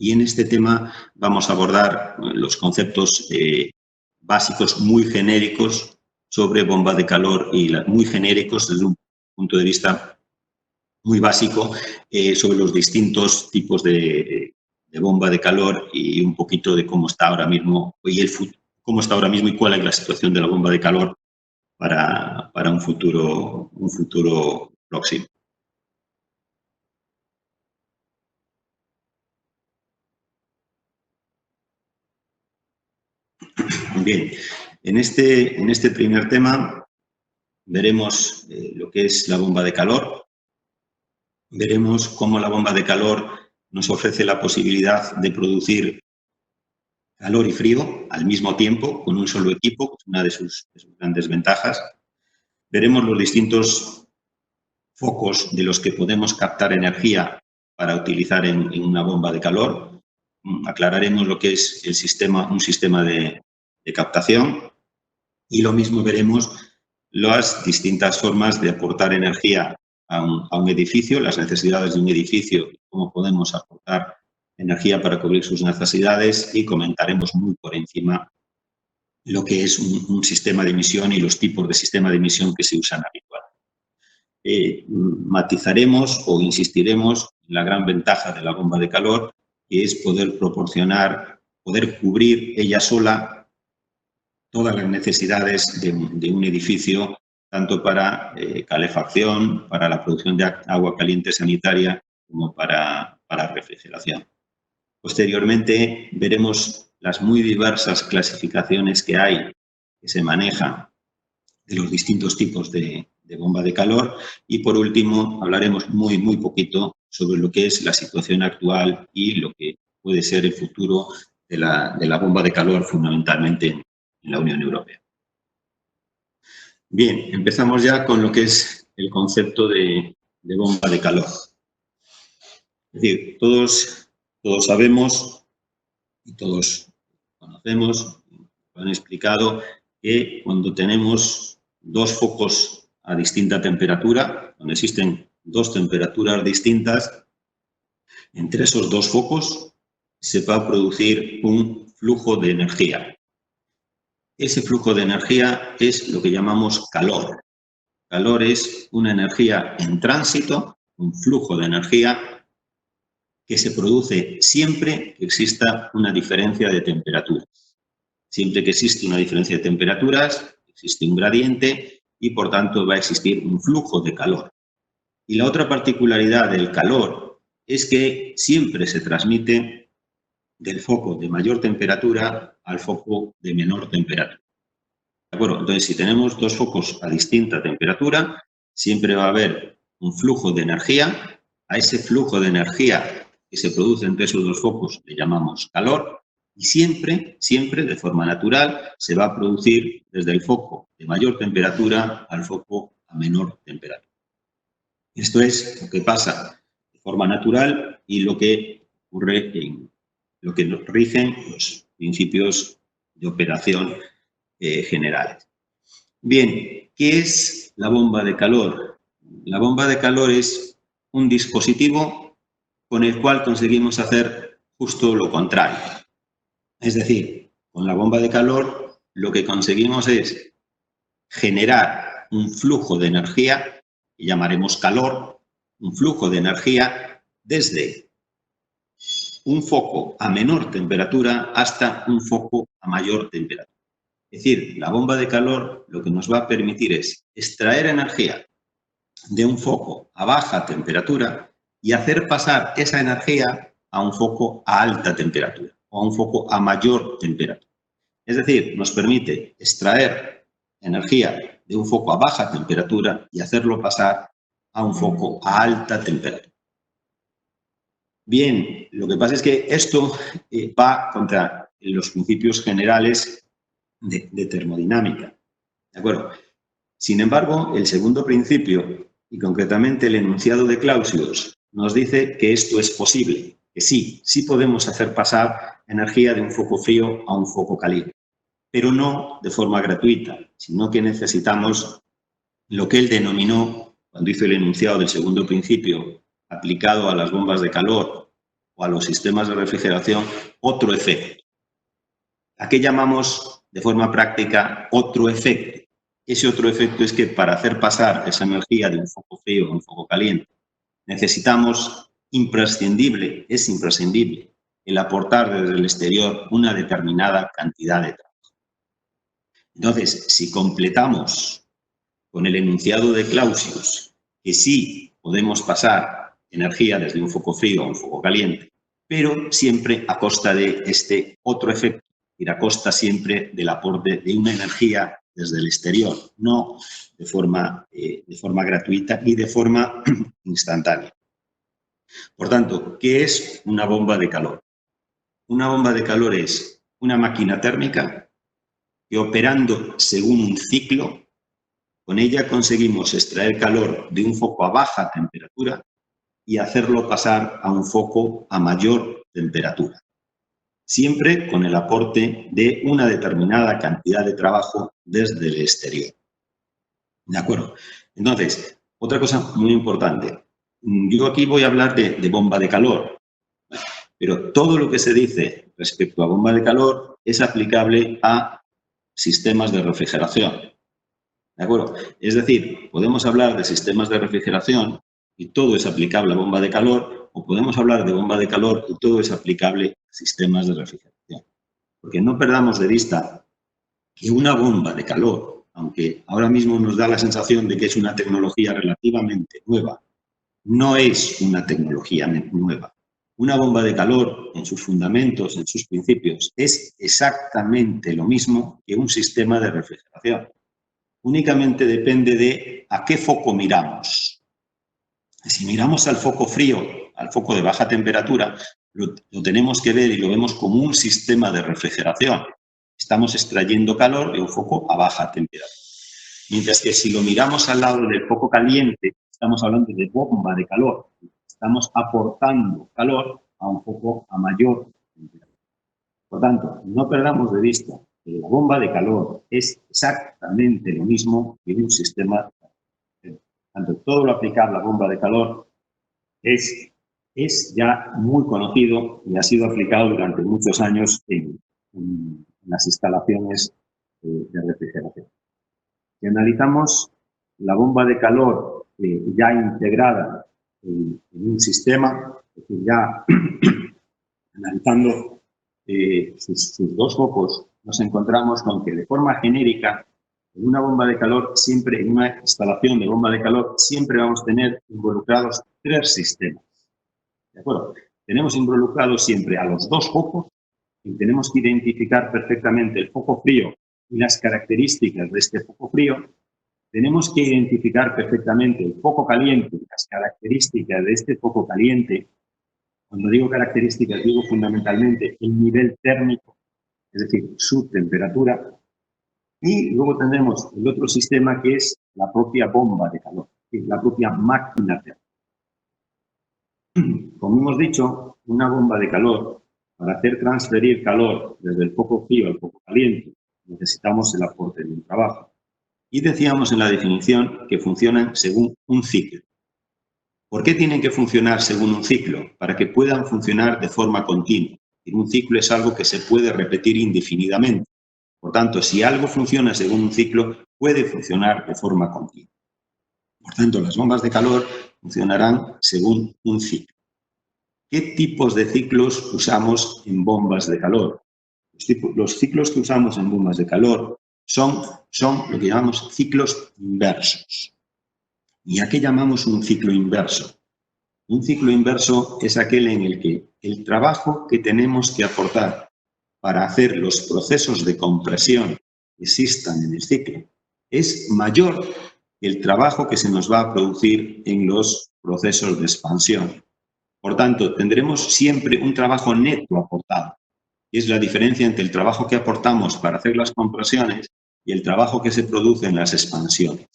y en este tema vamos a abordar los conceptos básicos muy genéricos sobre bomba de calor y muy genéricos desde un punto de vista muy básico sobre los distintos tipos de bomba de calor y un poquito de cómo está ahora mismo y cuál es la situación de la bomba de calor para un futuro próximo. Bien, en este primer tema veremos lo que es la bomba de calor. Veremos cómo la bomba de calor nos ofrece la posibilidad de producir calor y frío al mismo tiempo con un solo equipo, que es una de sus grandes ventajas. Veremos los distintos focos de los que podemos captar energía para utilizar en una bomba de calor. Aclararemos lo que es un sistema de captación y lo mismo veremos las distintas formas de aportar energía a un edificio, las necesidades de un edificio, cómo podemos aportar energía para cubrir sus necesidades y comentaremos muy por encima lo que es un sistema de emisión y los tipos de sistema de emisión que se usan habitualmente. Matizaremos o insistiremos en la gran ventaja de la bomba de calor, que es poder cubrir ella sola todas las necesidades de un edificio, tanto para calefacción, para la producción de agua caliente sanitaria, como para refrigeración. Posteriormente veremos las muy diversas clasificaciones que se manejan de los distintos tipos de bomba de calor y, por último, hablaremos muy poquito sobre lo que es la situación actual y lo que puede ser el futuro de la bomba de calor, fundamentalmente en la Unión Europea. Bien, empezamos ya con lo que es el concepto de bomba de calor. Es decir, todos sabemos y todos conocemos, lo han explicado, que cuando tenemos dos focos a distinta temperatura, donde existen dos temperaturas distintas, entre esos dos focos se va a producir un flujo de energía. Ese flujo de energía es lo que llamamos calor. Calor es una energía en tránsito, un flujo de energía que se produce siempre que exista una diferencia de temperaturas. Siempre que existe una diferencia de temperaturas, existe un gradiente y, por tanto, va a existir un flujo de calor. Y la otra particularidad del calor es que siempre se transmite del foco de mayor temperatura al foco de menor temperatura. ¿De acuerdo? Entonces, si tenemos dos focos a distinta temperatura, siempre va a haber un flujo de energía. A ese flujo de energía que se produce entre esos dos focos le llamamos calor y siempre, de forma natural, se va a producir desde el foco de mayor temperatura al foco a menor temperatura. Esto es lo que pasa de forma natural y lo que ocurre en lo que nos rigen los principios de operación generales. Bien, ¿qué es la bomba de calor? La bomba de calor es un dispositivo con el cual conseguimos hacer justo lo contrario. Es decir, con la bomba de calor lo que conseguimos es generar un flujo de energía, que llamaremos calor, un flujo de energía desde un foco a menor temperatura hasta un foco a mayor temperatura. Es decir, la bomba de calor lo que nos va a permitir es extraer energía de un foco a baja temperatura y hacer pasar esa energía a un foco a alta temperatura o a un foco a mayor temperatura. Es decir, nos permite extraer energía de un foco a baja temperatura y hacerlo pasar a un foco a alta temperatura. Bien, lo que pasa es que esto va contra los principios generales de termodinámica. ¿De acuerdo? Sin embargo, el segundo principio, y concretamente el enunciado de Clausius, nos dice que esto es posible, que sí podemos hacer pasar energía de un foco frío a un foco caliente, pero no de forma gratuita, sino que necesitamos lo que él denominó, cuando hizo el enunciado del segundo principio, aplicado a las bombas de calor o a los sistemas de refrigeración otro efecto. ¿A qué llamamos de forma práctica otro efecto? Ese otro efecto es que para hacer pasar esa energía de un foco frío a un foco caliente, necesitamos es imprescindible el aportar desde el exterior una determinada cantidad de trabajo. Entonces, si completamos con el enunciado de Clausius que sí podemos pasar energía desde un foco frío a un foco caliente, pero siempre a costa de este otro efecto, y a costa siempre del aporte de una energía desde el exterior, no de forma gratuita y de forma instantánea. Por tanto, ¿qué es una bomba de calor? Una bomba de calor es una máquina térmica que, operando según un ciclo, con ella conseguimos extraer calor de un foco a baja temperatura y hacerlo pasar a un foco a mayor temperatura, siempre con el aporte de una determinada cantidad de trabajo desde el exterior. ¿De acuerdo? Entonces, otra cosa muy importante. Yo aquí voy a hablar de bomba de calor, pero todo lo que se dice respecto a bomba de calor es aplicable a sistemas de refrigeración. ¿De acuerdo? Es decir, podemos hablar de sistemas de refrigeración y todo es aplicable a bomba de calor, o podemos hablar de bomba de calor y todo es aplicable a sistemas de refrigeración. Porque no perdamos de vista que una bomba de calor, aunque ahora mismo nos da la sensación de que es una tecnología relativamente nueva, no es una tecnología nueva. Una bomba de calor, en sus fundamentos, en sus principios, es exactamente lo mismo que un sistema de refrigeración. Únicamente depende de a qué foco miramos. Si miramos al foco frío, al foco de baja temperatura, lo tenemos que ver y lo vemos como un sistema de refrigeración. Estamos extrayendo calor de un foco a baja temperatura. Mientras que si lo miramos al lado del foco caliente, estamos hablando de bomba de calor. Estamos aportando calor a un foco a mayor temperatura. Por tanto, no perdamos de vista que la bomba de calor es exactamente lo mismo que un sistema. Tanto todo lo aplicable a la bomba de calor es ya muy conocido y ha sido aplicado durante muchos años en las instalaciones de refrigeración. Si analizamos la bomba de calor ya integrada en un sistema, es decir, ya analizando sus dos focos, nos encontramos con que de forma genérica, en una bomba de calor, siempre en una instalación de bomba de calor, siempre vamos a tener involucrados 3 sistemas. ¿De acuerdo? Tenemos involucrados siempre a los 2 focos y tenemos que identificar perfectamente el foco frío y las características de este foco frío. Tenemos que identificar perfectamente el foco caliente y las características de este foco caliente. Cuando digo características, digo fundamentalmente el nivel térmico, es decir, su temperatura. Y luego tendremos el otro sistema que es la propia bomba de calor, que es la propia máquina térmica. Como hemos dicho, una bomba de calor, para hacer transferir calor desde el foco frío al foco caliente, necesitamos el aporte de un trabajo. Y decíamos en la definición que funcionan según un ciclo. ¿Por qué tienen que funcionar según un ciclo? Para que puedan funcionar de forma continua. Un ciclo es algo que se puede repetir indefinidamente. Por tanto, si algo funciona según un ciclo, puede funcionar de forma continua. Por tanto, las bombas de calor funcionarán según un ciclo. ¿Qué tipos de ciclos usamos en bombas de calor? Los ciclos que usamos en bombas de calor son lo que llamamos ciclos inversos. ¿Y a qué llamamos un ciclo inverso? Un ciclo inverso es aquel en el que el trabajo que tenemos que aportar para hacer los procesos de compresión que existan en el ciclo es mayor que el trabajo que se nos va a producir en los procesos de expansión. Por tanto, tendremos siempre un trabajo neto aportado, y es la diferencia entre el trabajo que aportamos para hacer las compresiones y el trabajo que se produce en las expansiones.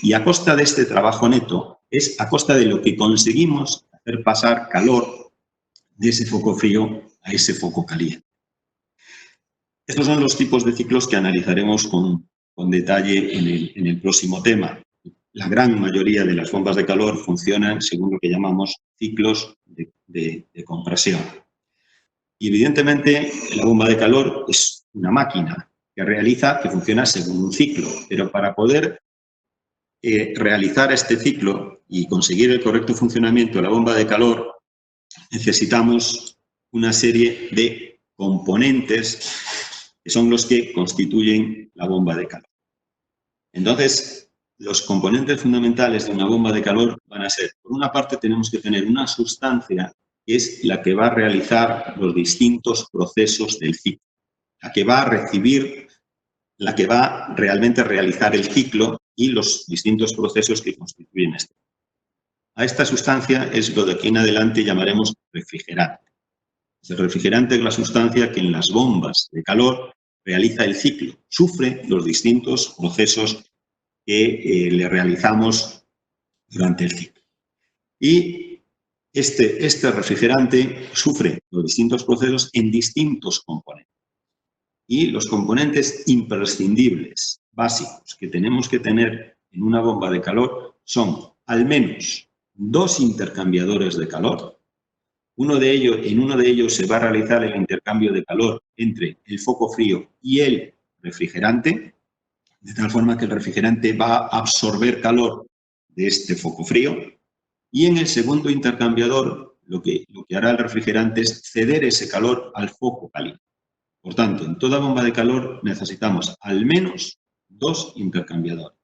Y a costa de este trabajo neto, es a costa de lo que conseguimos hacer pasar calor de ese foco frío a ese foco caliente. Estos son los tipos de ciclos que analizaremos con detalle en el próximo tema. La gran mayoría de las bombas de calor funcionan según lo que llamamos ciclos de compresión. Y evidentemente la bomba de calor es una máquina que funciona según un ciclo, pero para poder realizar este ciclo y conseguir el correcto funcionamiento de la bomba de calor, necesitamos una serie de componentes que son los que constituyen la bomba de calor. Entonces, los componentes fundamentales de una bomba de calor van a ser, por una parte, tenemos que tener una sustancia que es la que va a realizar los distintos procesos del ciclo, la que va a recibir, la que va realmente a realizar el ciclo y los distintos procesos que constituyen este. A esta sustancia es lo de aquí en adelante llamaremos refrigerante. El refrigerante es la sustancia que en las bombas de calor realiza el ciclo, sufre los distintos procesos que le realizamos durante el ciclo. Y este refrigerante sufre los distintos procesos en distintos componentes. Y los componentes imprescindibles, básicos, que tenemos que tener en una bomba de calor son al menos 2 intercambiadores de calor. En uno de ellos se va a realizar el intercambio de calor entre el foco frío y el refrigerante, de tal forma que el refrigerante va a absorber calor de este foco frío. Y en el segundo intercambiador, lo que hará el refrigerante es ceder ese calor al foco caliente. Por tanto, en toda bomba de calor necesitamos al menos 2 intercambiadores.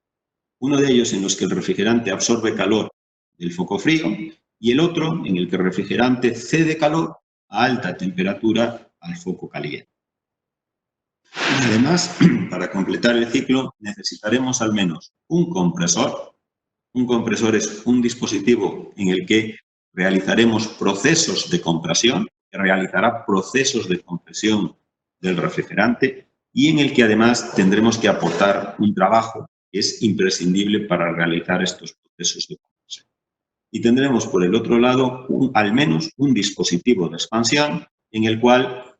Uno de ellos en los que el refrigerante absorbe calor del foco frío y el otro en el que el refrigerante cede calor a alta temperatura al foco caliente. Y además, para completar el ciclo, necesitaremos al menos un compresor. Un compresor es un dispositivo en el que realizaremos procesos de compresión, que realizará procesos de compresión del refrigerante y en el que además tendremos que aportar un trabajo que es imprescindible para realizar estos procesos de compresión. Y tendremos por el otro lado al menos un dispositivo de expansión en el cual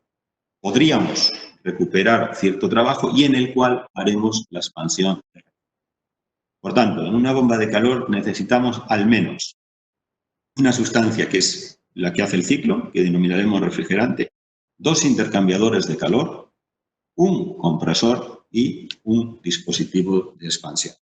podríamos recuperar cierto trabajo y en el cual haremos la expansión. Por tanto, en una bomba de calor necesitamos al menos una sustancia que es la que hace el ciclo, que denominaremos refrigerante, 2 intercambiadores de calor, un compresor y un dispositivo de expansión.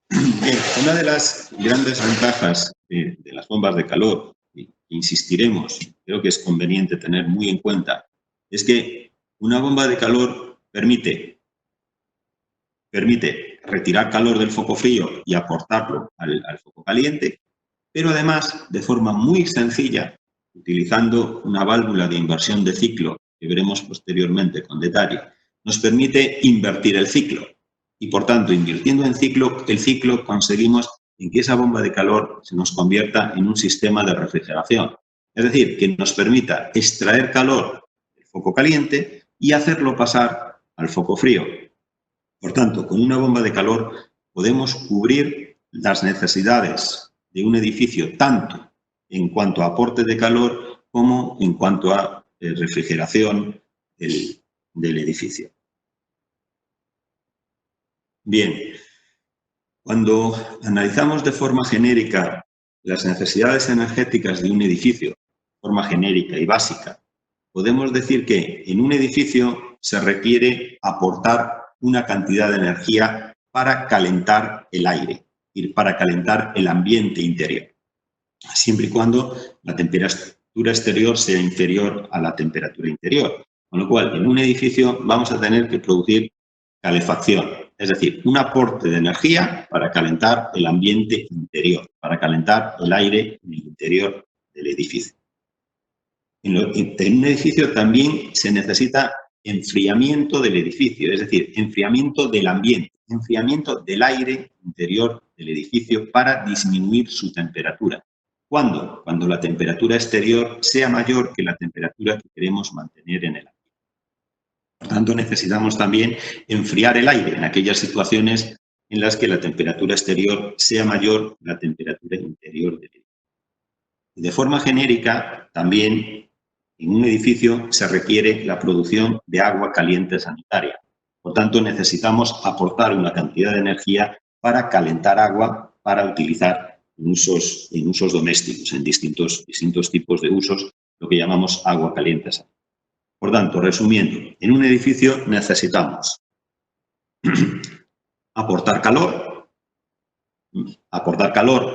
Bien, una de las grandes ventajas de las bombas de calor, y insistiremos, creo que es conveniente tener muy en cuenta, es que una bomba de calor permite retirar calor del foco frío y aportarlo al foco caliente, pero además, de forma muy sencilla, utilizando una válvula de inversión de ciclo, que veremos posteriormente con detalle, nos permite invertir el ciclo. Y, por tanto, invirtiendo en el ciclo conseguimos en que esa bomba de calor se nos convierta en un sistema de refrigeración. Es decir, que nos permita extraer calor del foco caliente y hacerlo pasar al foco frío. Por tanto, con una bomba de calor podemos cubrir las necesidades de un edificio tanto en cuanto a aporte de calor como en cuanto a refrigeración del edificio. Bien, cuando analizamos de forma genérica las necesidades energéticas de un edificio, de forma genérica y básica, podemos decir que en un edificio se requiere aportar una cantidad de energía para calentar el aire y para calentar el ambiente interior, siempre y cuando la temperatura exterior sea inferior a la temperatura interior. Con lo cual, en un edificio vamos a tener que producir calefacción, es decir, un aporte de energía para calentar el ambiente interior, para calentar el aire en el interior del edificio. En un edificio también se necesita enfriamiento del edificio, es decir, enfriamiento del ambiente, enfriamiento del aire interior del edificio para disminuir su temperatura. ¿Cuándo? Cuando la temperatura exterior sea mayor que la temperatura que queremos mantener en el ambiente. Por tanto, necesitamos también enfriar el aire en aquellas situaciones en las que la temperatura exterior sea mayor que la temperatura interior del edificio. Y de forma genérica, también en un edificio se requiere la producción de agua caliente sanitaria. Por tanto, necesitamos aportar una cantidad de energía para calentar agua para utilizar en usos domésticos, en distintos tipos de usos, lo que llamamos agua caliente. Por tanto, resumiendo, en un edificio necesitamos aportar calor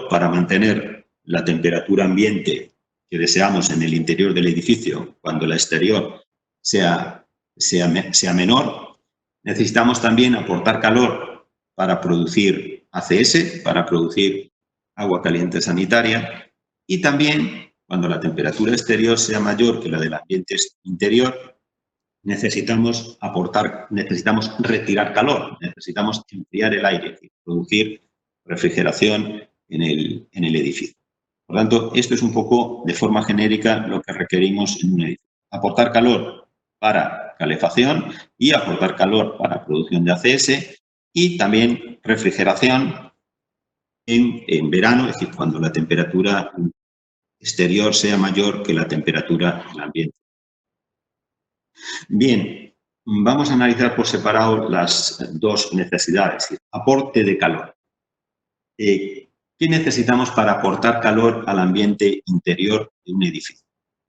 para mantener la temperatura ambiente que deseamos en el interior del edificio cuando el exterior sea menor. Necesitamos también aportar calor para producir ACS, para producir agua caliente sanitaria, y también cuando la temperatura exterior sea mayor que la del ambiente interior, necesitamos retirar calor, necesitamos enfriar el aire, es decir, producir refrigeración en el edificio. Por tanto, esto es un poco de forma genérica lo que requerimos en un edificio. Aportar calor para calefacción y aportar calor para producción de ACS, y también refrigeración en verano, es decir, cuando la temperatura exterior sea mayor que la temperatura del ambiente. Bien, vamos a analizar por separado las dos necesidades. Aporte de calor. ¿Qué necesitamos para aportar calor al ambiente interior de un edificio?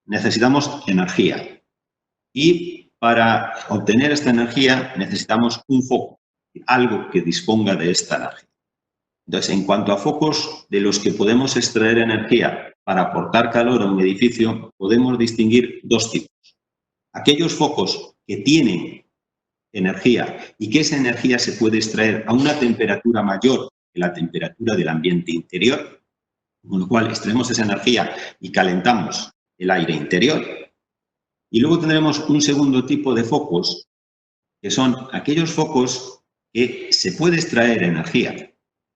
Necesitamos energía, y para obtener esta energía necesitamos un foco, algo que disponga de esta energía. Entonces, en cuanto a focos de los que podemos extraer energía para aportar calor a un edificio, podemos distinguir dos tipos. Aquellos focos que tienen energía y que esa energía se puede extraer a una temperatura mayor que la temperatura del ambiente interior, con lo cual extraemos esa energía y calentamos el aire interior. Y luego tendremos un segundo tipo de focos, que son aquellos focos que se puede extraer energía,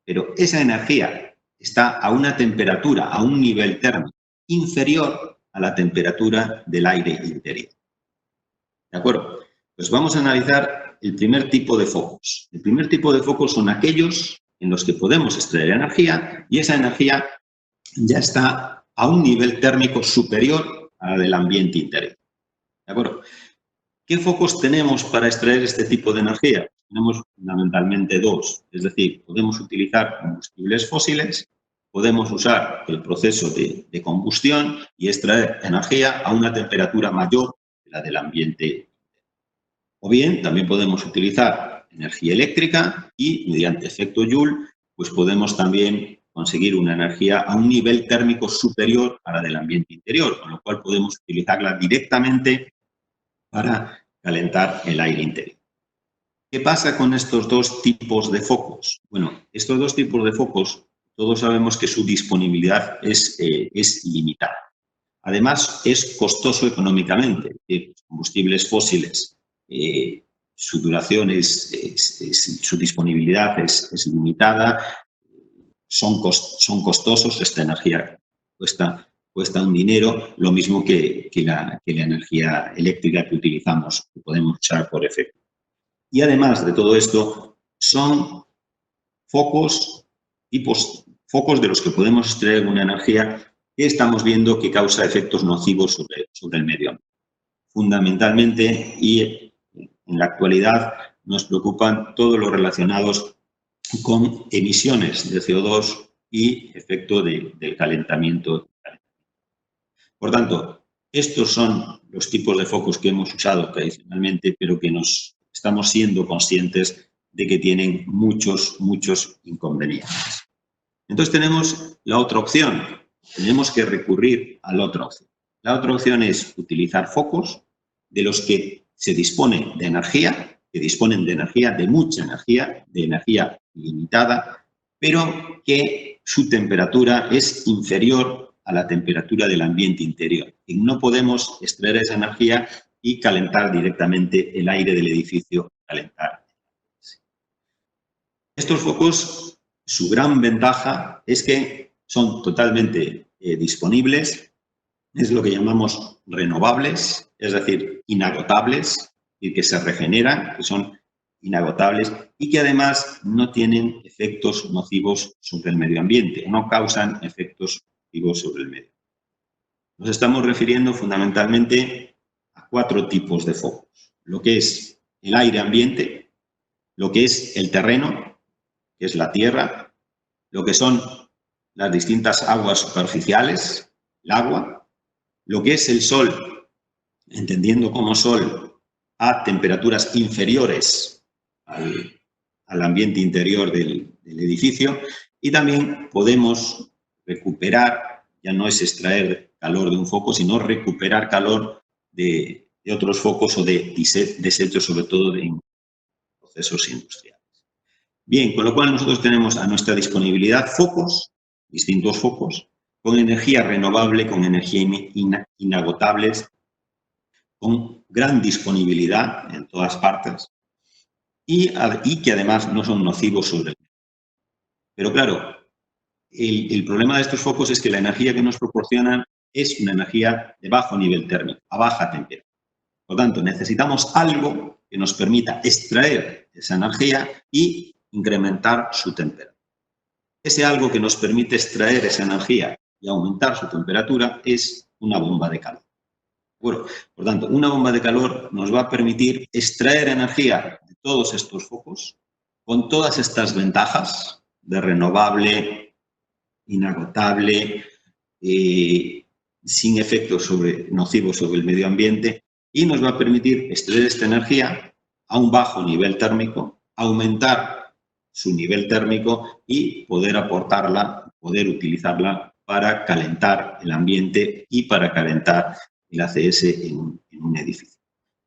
pero esa energía está a una temperatura, a un nivel térmico inferior a la temperatura del aire interior. ¿De acuerdo? Pues vamos a analizar el primer tipo de focos. El primer tipo de focos son aquellos en los que podemos extraer energía y esa energía ya está a un nivel térmico superior a la del ambiente interior. ¿De acuerdo? ¿Qué focos tenemos para extraer este tipo de energía? Tenemos fundamentalmente dos, es decir, podemos utilizar combustibles fósiles, podemos usar el proceso de combustión y extraer energía a una temperatura mayor que la del ambiente. O bien, también podemos utilizar energía eléctrica y, mediante efecto Joule, pues podemos también conseguir una energía a un nivel térmico superior a la del ambiente interior, con lo cual podemos utilizarla directamente para calentar el aire interior. ¿Qué pasa con estos dos tipos de focos? Bueno, estos dos tipos de focos, todos sabemos que su disponibilidad es limitada. Además, es costoso económicamente. Los combustibles fósiles, su duración su disponibilidad es limitada, son costosos, esta energía cuesta un dinero, lo mismo que la energía eléctrica que utilizamos, que podemos usar por efecto. Y además de todo esto, son focos de los que podemos extraer una energía que estamos viendo que causa efectos nocivos sobre el medio ambiente. Fundamentalmente, y en la actualidad, nos preocupan todos los relacionados con emisiones de CO2 y efecto del calentamiento. Por tanto, estos son los tipos de focos que hemos usado tradicionalmente, pero que nos estamos siendo conscientes de que tienen muchos inconvenientes. Entonces tenemos la otra opción, tenemos que recurrir a la otra opción. La otra opción es utilizar focos de los que se dispone de energía, de mucha energía, de energía limitada, pero que su temperatura es inferior a la temperatura del ambiente interior. Y no podemos extraer esa energía y calentar directamente el aire del edificio, Estos focos, su gran ventaja es que son totalmente disponibles, es lo que llamamos renovables, es decir, inagotables, y que se regeneran, que son inagotables y que además no tienen efectos nocivos sobre el medio ambiente, no causan efectos nocivos sobre el medio. Nos estamos refiriendo fundamentalmente a 4 tipos de focos, lo que es el aire ambiente, lo que es el terreno, que es la tierra, lo que son las distintas aguas superficiales, el agua, lo que es el sol, entendiendo como sol a temperaturas inferiores al ambiente interior del edificio, y también podemos recuperar, ya no es extraer calor de un foco, sino recuperar calor de otros focos o de desechos, sobre todo de procesos industriales. Bien, con lo cual nosotros tenemos a nuestra disponibilidad focos, distintos focos, con energía renovable, con energía inagotables, con gran disponibilidad en todas partes y que además no son nocivos sobre el medio. Pero claro, el problema de estos focos es que la energía que nos proporcionan es una energía de bajo nivel térmico, a baja temperatura. Por lo tanto, necesitamos algo que nos permita extraer esa energía y incrementar su temperatura. Ese algo que nos permite extraer esa energía y aumentar su temperatura es una bomba de calor. Bueno, por tanto, una bomba de calor nos va a permitir extraer energía de todos estos focos con todas estas ventajas de renovable, inagotable, sin efectos nocivos sobre el medio ambiente, y nos va a permitir extraer esta energía a un bajo nivel térmico, aumentar su nivel térmico y poder aportarla, poder utilizarla para calentar el ambiente y para calentar el ACS en un edificio.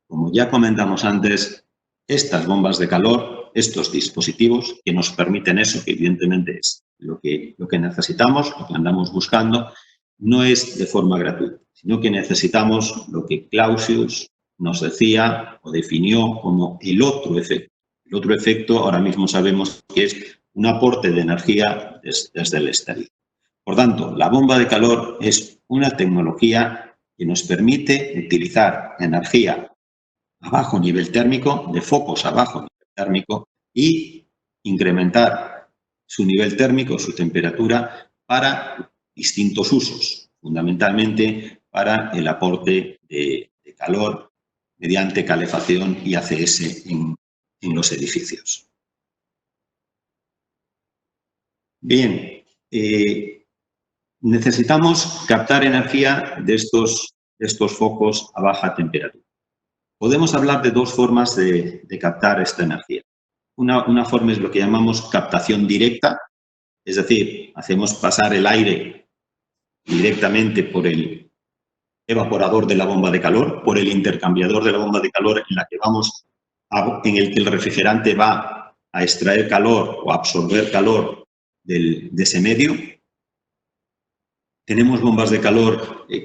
Como ya comentamos antes, estas bombas de calor, estos dispositivos que nos permiten eso, que evidentemente es lo que necesitamos, lo que andamos buscando, no es de forma gratuita, sino que necesitamos lo que Clausius nos decía o definió como el otro efecto. El otro efecto ahora mismo sabemos que es un aporte de energía desde el exterior. Por tanto, la bomba de calor es una tecnología que nos permite utilizar energía a bajo nivel térmico, de focos a bajo nivel térmico, y incrementar su nivel térmico, su temperatura, para distintos usos, fundamentalmente para el aporte de calor mediante calefacción y ACS en los edificios. Bien, necesitamos captar energía de estos focos a baja temperatura. Podemos hablar de dos formas de captar esta energía. Una forma es lo que llamamos captación directa, es decir, hacemos pasar el aire directamente por el evaporador de la bomba de calor, por el intercambiador de la bomba de calor en el que el refrigerante va a extraer calor o a absorber calor de ese medio. Tenemos bombas de calor que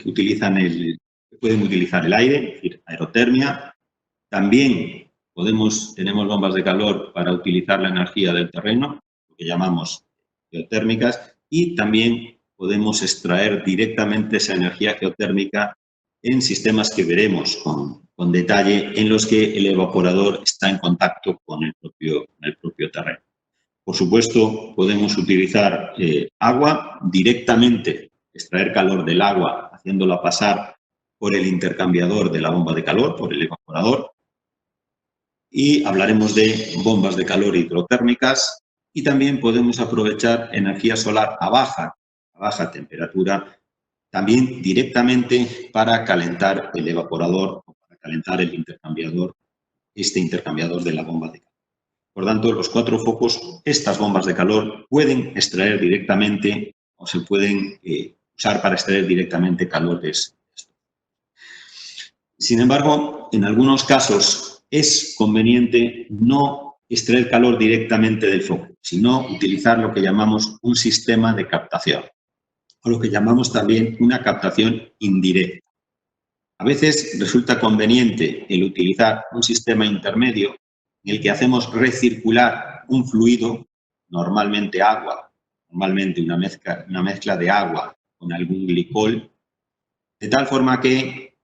pueden utilizar el aire, es decir, aerotermia. También tenemos bombas de calor para utilizar la energía del terreno, lo que llamamos geotérmicas, y también podemos extraer directamente esa energía geotérmica en sistemas que veremos con detalle, en los que el evaporador está en contacto con el propio terreno. Por supuesto, podemos utilizar agua directamente, extraer calor del agua, haciéndola pasar por el intercambiador de la bomba de calor, por el evaporador. Y hablaremos de bombas de calor hidrotérmicas, y también podemos aprovechar energía solar a baja temperatura, también directamente para calentar el evaporador o para calentar este intercambiador de la bomba de calor. Por tanto, los cuatro focos, estas bombas de calor, pueden extraer directamente o se pueden usar para extraer directamente calor de esto. Sin embargo, en algunos casos es conveniente no extraer calor directamente del foco, sino utilizar lo que llamamos un sistema de captación, o lo que llamamos también una captación indirecta. A veces resulta conveniente el utilizar un sistema intermedio en el que hacemos recircular un fluido, normalmente agua, normalmente una mezcla de agua con algún glicol, de tal forma que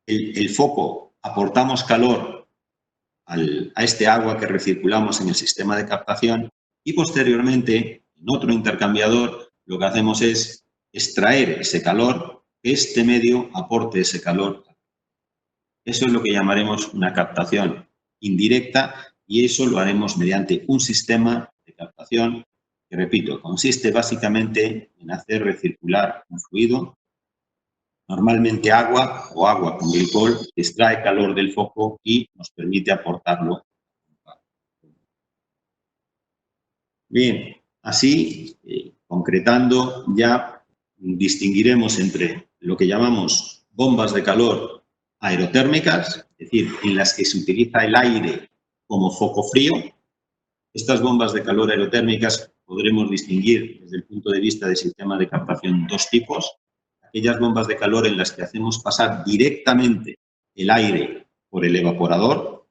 el foco aportamos calor a este agua que recirculamos en el sistema de captación, y posteriormente en otro intercambiador lo que hacemos es extraer ese calor, que este medio aporte ese calor. Eso es lo que llamaremos una captación indirecta, y eso lo haremos mediante un sistema de captación que repito, consiste básicamente en hacer recircular un fluido, normalmente agua o agua con glicol, que extrae calor del foco y nos permite aportarlo. Bien, así, concretando, ya distinguiremos entre lo que llamamos bombas de calor aerotérmicas, es decir, en las que se utiliza el aire como foco frío. Estas bombas de calor aerotérmicas podremos distinguir desde el punto de vista del sistema de captación dos tipos. Aquellas bombas de calor en las que hacemos pasar directamente el aire por el evaporador,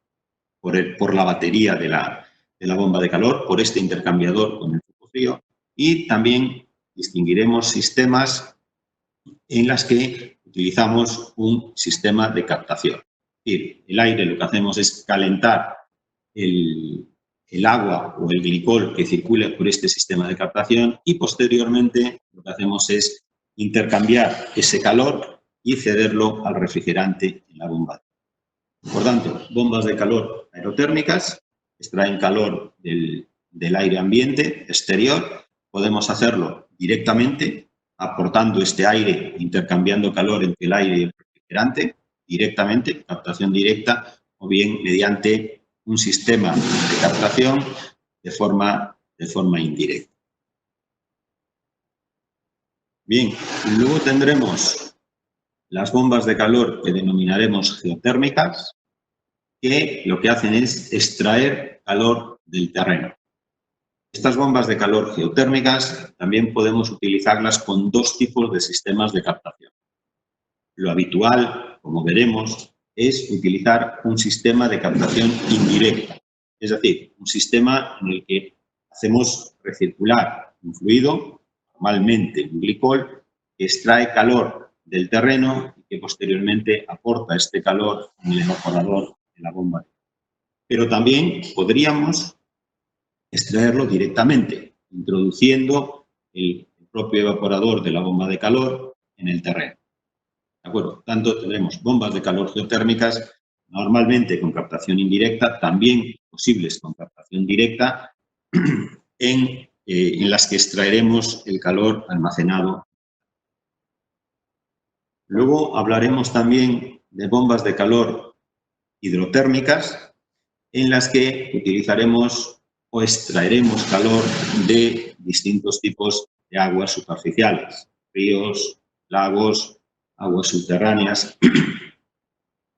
por la batería de la bomba de calor, por este intercambiador con el foco frío, y también distinguiremos sistemas en las que utilizamos un sistema de captación. Es decir, el aire lo que hacemos es calentar el agua o el glicol que circula por este sistema de captación y posteriormente lo que hacemos es intercambiar ese calor y cederlo al refrigerante en la bomba. Por tanto, bombas de calor aerotérmicas extraen calor del aire ambiente exterior. Podemos hacerlo directamente aportando este aire, intercambiando calor entre el aire y el refrigerante directamente, captación directa, o bien mediante un sistema de captación de forma indirecta. Bien, luego tendremos las bombas de calor que denominaremos geotérmicas, que lo que hacen es extraer calor del terreno. Estas bombas de calor geotérmicas también podemos utilizarlas con dos tipos de sistemas de captación. Lo habitual, como veremos, es utilizar un sistema de captación indirecta, es decir, un sistema en el que hacemos recircular un fluido, normalmente un glicol, que extrae calor del terreno y que posteriormente aporta este calor en el evaporador de la bomba. Pero también podríamos extraerlo directamente, introduciendo el propio evaporador de la bomba de calor en el terreno. ¿De acuerdo? Tanto tendremos bombas de calor geotérmicas, normalmente con captación indirecta, también posibles con captación directa, en las que extraeremos el calor almacenado. Luego hablaremos también de bombas de calor hidrotérmicas, en las que utilizaremos o extraeremos calor de distintos tipos de aguas superficiales, ríos, lagos, aguas subterráneas.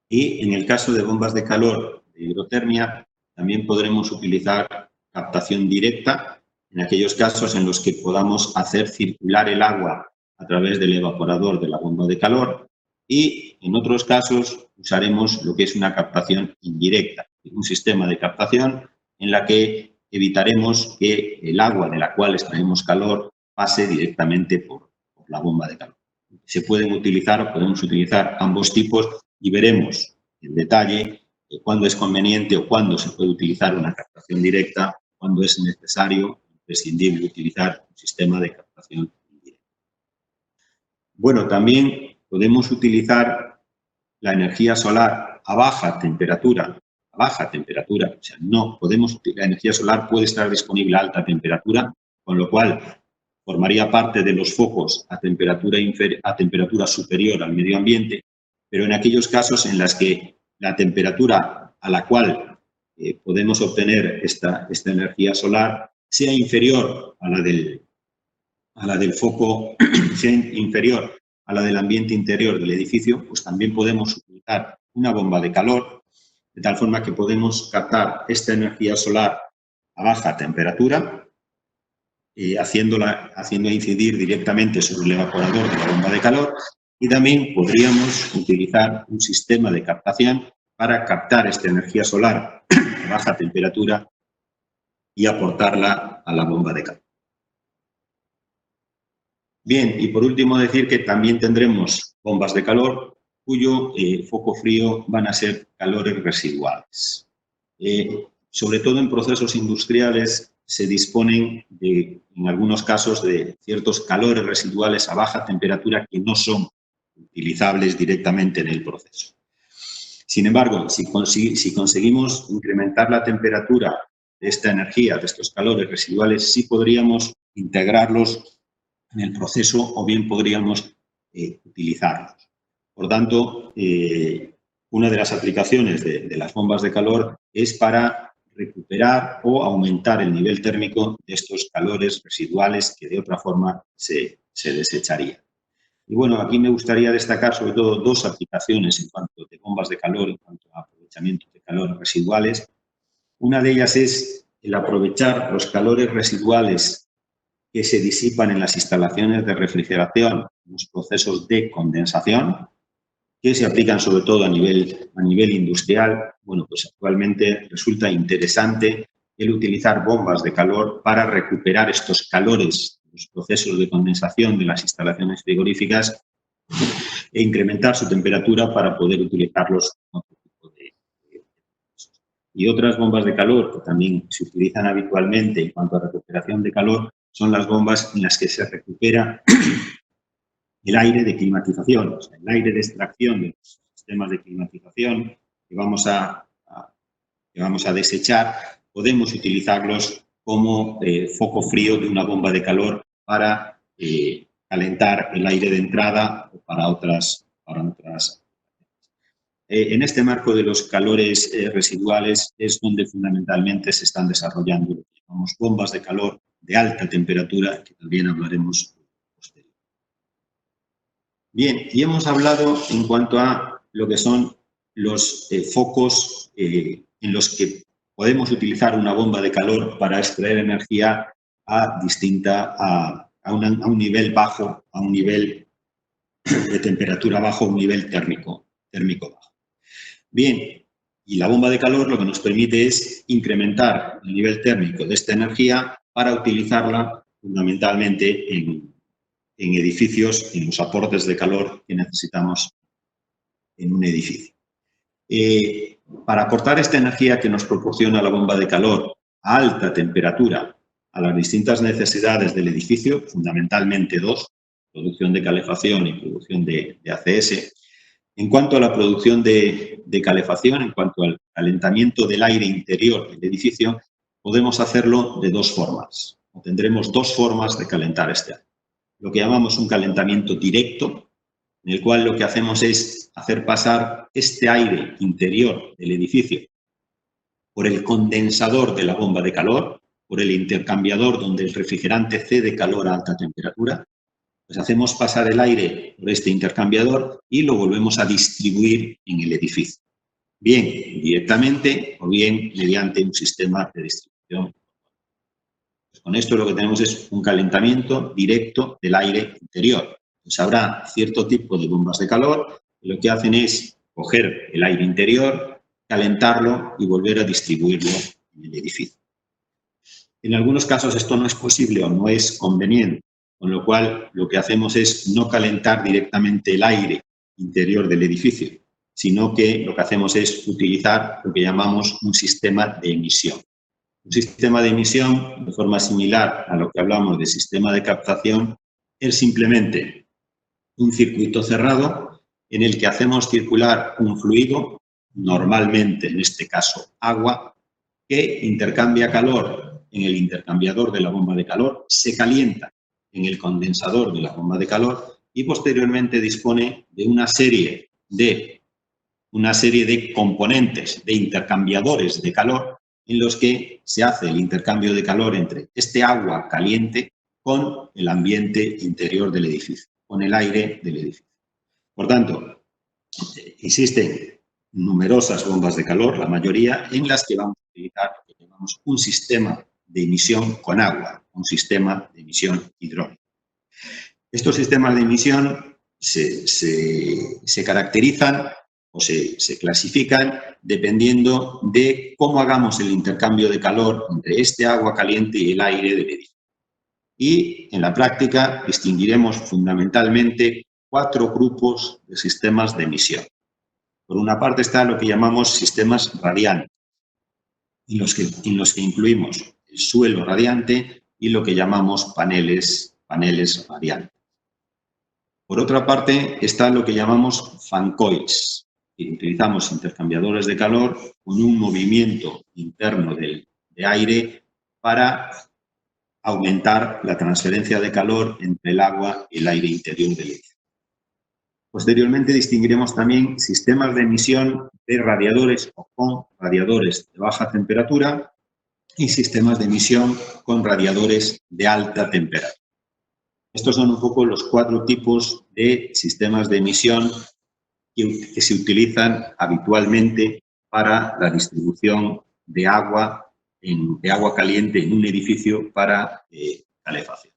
Y en el caso de bombas de calor de hidrotermia, también podremos utilizar captación directa en aquellos casos en los que podamos hacer circular el agua a través del evaporador de la bomba de calor, y en otros casos usaremos lo que es una captación indirecta, un sistema de captación en la que evitaremos que el agua de la cual extraemos calor pase directamente por la bomba de calor. Se pueden utilizar o podemos utilizar ambos tipos y veremos en detalle cuándo es conveniente o cuándo se puede utilizar una captación directa, cuándo es necesario, imprescindible utilizar un sistema de captación indirecta. Bueno, también podemos utilizar la energía solar a baja temperatura. O sea, no podemos, la energía solar puede estar disponible a alta temperatura, con lo cual formaría parte de los focos a temperatura superior al medio ambiente, pero en aquellos casos en las que la temperatura a la cual podemos obtener esta energía solar sea inferior a la del foco, sea inferior a la del ambiente interior del edificio, pues también podemos utilizar una bomba de calor, de tal forma que podemos captar esta energía solar a baja temperatura, haciendo incidir directamente sobre el evaporador de la bomba de calor, y también podríamos utilizar un sistema de captación para captar esta energía solar a baja temperatura y aportarla a la bomba de calor. Bien, y por último decir que también tendremos bombas de calor cuyo foco frío van a ser calores residuales. Sobre todo en procesos industriales se disponen en algunos casos de ciertos calores residuales a baja temperatura que no son utilizables directamente en el proceso. Sin embargo, si conseguimos incrementar la temperatura esta energía, de estos calores residuales, sí podríamos integrarlos en el proceso o bien podríamos utilizarlos. Por tanto, una de las aplicaciones de las bombas de calor es para recuperar o aumentar el nivel térmico de estos calores residuales que de otra forma se desecharían. Y bueno, aquí me gustaría destacar sobre todo dos aplicaciones en cuanto de bombas de calor, en cuanto a aprovechamiento de calores residuales. Una de ellas es el aprovechar los calores residuales que se disipan en las instalaciones de refrigeración, los procesos de condensación, que se aplican sobre todo a nivel industrial. Bueno, pues actualmente resulta interesante el utilizar bombas de calor para recuperar estos calores, los procesos de condensación de las instalaciones frigoríficas e incrementar su temperatura para poder utilizarlos con otro tipo de procesos. Y otras bombas de calor que también se utilizan habitualmente en cuanto a recuperación de calor son las bombas en las que se recupera el aire de climatización, o sea, el aire de extracción de los sistemas de climatización que vamos a desechar, podemos utilizarlos como foco frío de una bomba de calor para calentar el aire de entrada o para otras. En este marco de los calores residuales es donde fundamentalmente se están desarrollando lo que llamamos bombas de calor de alta temperatura, que también hablaremos posteriormente. Bien, y hemos hablado en cuanto a lo que son los focos en los que podemos utilizar una bomba de calor para extraer energía a un nivel bajo, a un nivel de temperatura bajo, un nivel térmico bajo. Bien, y la bomba de calor lo que nos permite es incrementar el nivel térmico de esta energía para utilizarla fundamentalmente en edificios, en los aportes de calor que necesitamos en un edificio. Para aportar esta energía que nos proporciona la bomba de calor a alta temperatura a las distintas necesidades del edificio, fundamentalmente dos, producción de calefacción y producción de ACS. En cuanto a la producción de calefacción, en cuanto al calentamiento del aire interior del edificio, podemos hacerlo de dos formas, o tendremos dos formas de calentar este aire. Lo que llamamos un calentamiento directo, en el cual lo que hacemos es hacer pasar este aire interior del edificio por el condensador de la bomba de calor, por el intercambiador donde el refrigerante cede calor a alta temperatura. Pues hacemos pasar el aire por este intercambiador y lo volvemos a distribuir en el edificio. Bien directamente o bien mediante un sistema de distribución. Pues con esto lo que tenemos es un calentamiento directo del aire interior. Pues habrá cierto tipo de bombas de calor que lo que hacen es coger el aire interior, calentarlo y volver a distribuirlo en el edificio. En algunos casos esto no es posible o no es conveniente, con lo cual lo que hacemos es no calentar directamente el aire interior del edificio, sino que lo que hacemos es utilizar lo que llamamos un sistema de emisión. Un sistema de emisión, de forma similar a lo que hablamos de sistema de captación, es simplemente un circuito cerrado en el que hacemos circular un fluido, normalmente en este caso agua, que intercambia calor en el intercambiador de la bomba de calor, se calienta en el condensador de la bomba de calor y posteriormente dispone de una serie de componentes, de intercambiadores de calor en los que se hace el intercambio de calor entre este agua caliente con el ambiente interior del edificio, con el aire del edificio. Por tanto, existen numerosas bombas de calor, la mayoría, en las que vamos a utilizar lo que llamamos un sistema de emisión con agua, un sistema de emisión hidráulica. Estos sistemas de emisión se caracterizan o se clasifican dependiendo de cómo hagamos el intercambio de calor entre este agua caliente y el aire del edificio. Y en la práctica distinguiremos fundamentalmente 4 grupos de sistemas de emisión. Por una parte está lo que llamamos sistemas radiantes, en los que incluimos el suelo radiante y lo que llamamos paneles radiantes. Por otra parte está lo que llamamos fan coils, que utilizamos intercambiadores de calor con un movimiento interno del de aire para aumentar la transferencia de calor entre el agua y el aire interior del edificio. Posteriormente distinguiremos también sistemas de emisión de radiadores o con radiadores de baja temperatura y sistemas de emisión con radiadores de alta temperatura. Estos son un poco los 4 tipos de sistemas de emisión que se utilizan habitualmente para la distribución de agua caliente en un edificio para calefacción.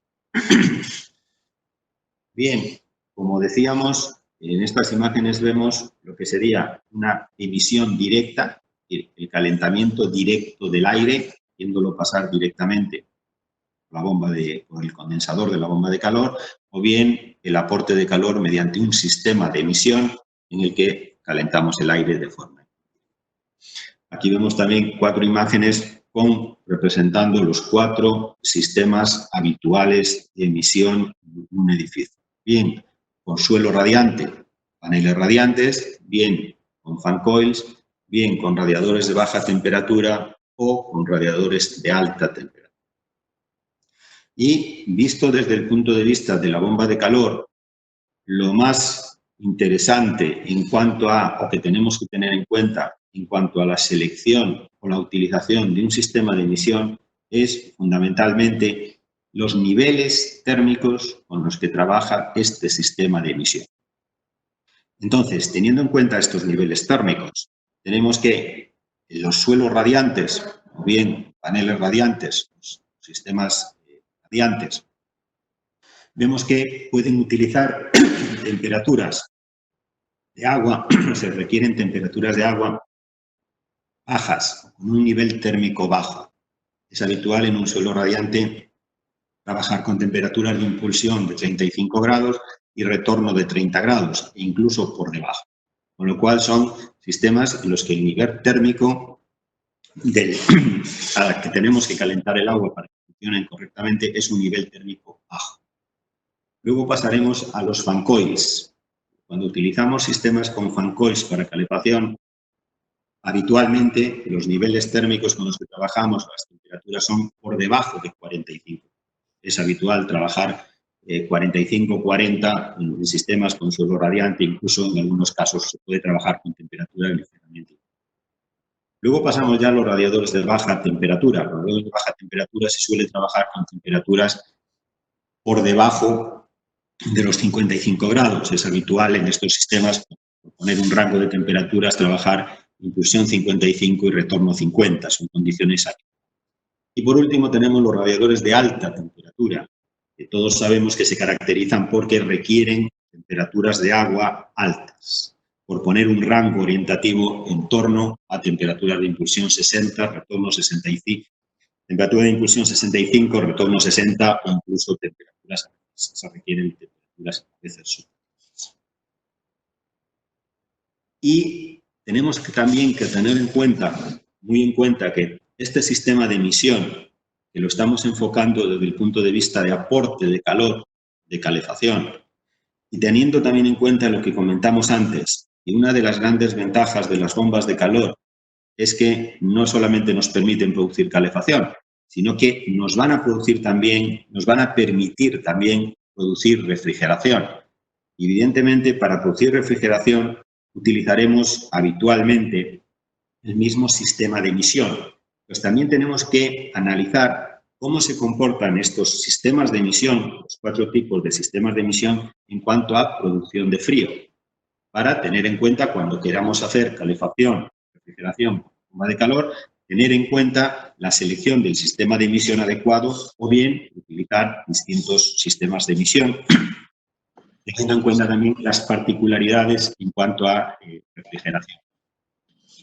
Bien, como decíamos, en estas imágenes vemos lo que sería una emisión directa, el calentamiento directo del aire, haciéndolo pasar directamente por el condensador de la bomba de calor, o bien el aporte de calor mediante un sistema de emisión en el que calentamos el aire de forma. Aquí vemos también 4 imágenes representando los 4 sistemas habituales de emisión de un edificio. Bien con suelo radiante, paneles radiantes, bien con fan coils, bien con radiadores de baja temperatura o con radiadores de alta temperatura. Y visto desde el punto de vista de la bomba de calor, lo más interesante en cuanto a, o que tenemos que tener en cuenta en cuanto a la selección o la utilización de un sistema de emisión es fundamentalmente los niveles térmicos con los que trabaja este sistema de emisión. Entonces, teniendo en cuenta estos niveles térmicos, tenemos que los suelos radiantes, o bien paneles radiantes, los sistemas radiantes, vemos que pueden utilizar temperaturas de agua, se requieren temperaturas de agua bajas, con un nivel térmico bajo. Es habitual en un suelo radiante trabajar con temperaturas de impulsión de 35 grados y retorno de 30 grados, e incluso por debajo. Con lo cual son sistemas en los que el nivel térmico a la que tenemos que calentar el agua para que funcionen correctamente es un nivel térmico bajo. Luego pasaremos a los fan coils. Cuando utilizamos sistemas con fan coils para calefacción, habitualmente los niveles térmicos con los que trabajamos, las temperaturas son por debajo de 45. Es habitual trabajar 45-40 en sistemas con suelo radiante, incluso en algunos casos se puede trabajar con temperaturas ligeramente. Luego pasamos ya a los radiadores de baja temperatura. Los radiadores de baja temperatura se suele trabajar con temperaturas por debajo de los 55 grados. Es habitual en estos sistemas, por poner un rango de temperaturas, trabajar impulsión 55 y retorno 50. Son condiciones aquí. Y por último tenemos los radiadores de alta temperatura, que todos sabemos que se caracterizan porque requieren temperaturas de agua altas. Por poner un rango orientativo en torno a temperaturas de impulsión 60, retorno 65, temperatura de impulsión 65, retorno 60 o incluso temperaturas, se requieren temperaturas a veces superiores. Y tenemos también que tener en cuenta, muy en cuenta, que este sistema de emisión, que lo estamos enfocando desde el punto de vista de aporte de calor, de calefacción, y teniendo también en cuenta lo que comentamos antes, y una de las grandes ventajas de las bombas de calor es que no solamente nos permiten producir calefacción, sino que nos van a permitir también producir refrigeración. Evidentemente, para producir refrigeración utilizaremos habitualmente el mismo sistema de emisión. Pues también tenemos que analizar cómo se comportan estos sistemas de emisión, los 4 tipos de sistemas de emisión, en cuanto a producción de frío, para tener en cuenta cuando queramos hacer calefacción, refrigeración, bomba de calor, tener en cuenta la selección del sistema de emisión adecuado o bien utilizar distintos sistemas de emisión, teniendo en cuenta también las particularidades en cuanto a refrigeración.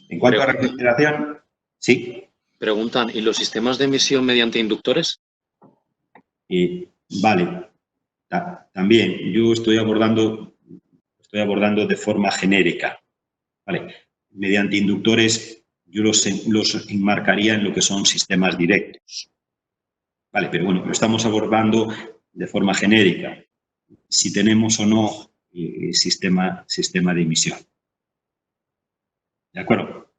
En cuanto a refrigeración, sí. Preguntan, ¿y los sistemas de emisión mediante inductores? Vale, también yo estoy abordando de forma genérica. Vale. Mediante inductores yo los enmarcaría en lo que son sistemas directos. Vale, pero bueno, lo estamos abordando de forma genérica, si tenemos o no sistema de emisión. ¿De acuerdo?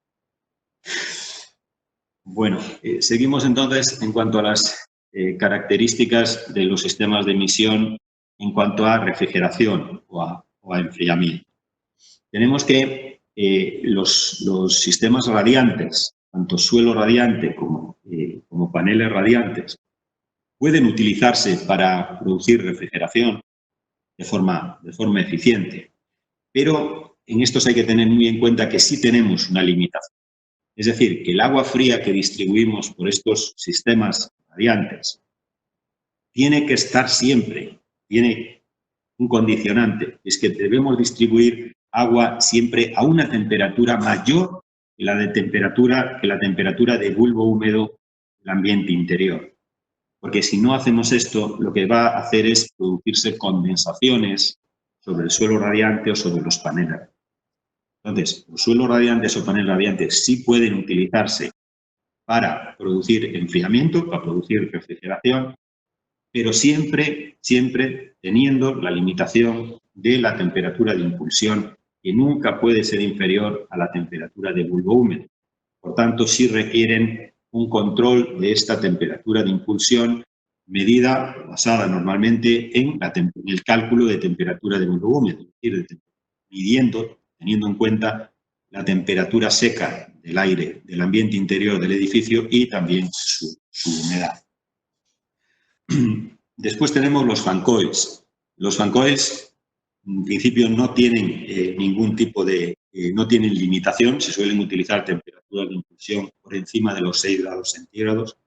Bueno, seguimos entonces en cuanto a las características de los sistemas de emisión en cuanto a refrigeración o a enfriamiento. Tenemos que los sistemas radiantes, tanto suelo radiante como paneles radiantes, pueden utilizarse para producir refrigeración de forma eficiente, pero en estos hay que tener muy en cuenta que sí tenemos una limitación. Es decir, que el agua fría que distribuimos por estos sistemas radiantes tiene que estar siempre, tiene un condicionante, es que debemos distribuir agua siempre a una temperatura mayor que la temperatura de bulbo húmedo del ambiente interior. Porque si no hacemos esto, lo que va a hacer es producirse condensaciones sobre el suelo radiante o sobre los paneles. Entonces, los suelos radiantes o paneles radiantes sí pueden utilizarse para producir enfriamiento, para producir refrigeración, pero siempre teniendo la limitación de la temperatura de impulsión, que nunca puede ser inferior a la temperatura de bulbo húmedo. Por tanto, sí requieren un control de esta temperatura de impulsión medida, basada normalmente en el cálculo de temperatura de bulbo húmedo, es decir, midiendo, teniendo en cuenta la temperatura seca del aire, del ambiente interior del edificio y también su humedad. Después tenemos los fan coils. Los fan coils, en principio, no tienen ningún tipo de... no tienen limitación, se suelen utilizar temperaturas de impulsión por encima de los 6 grados centígrados.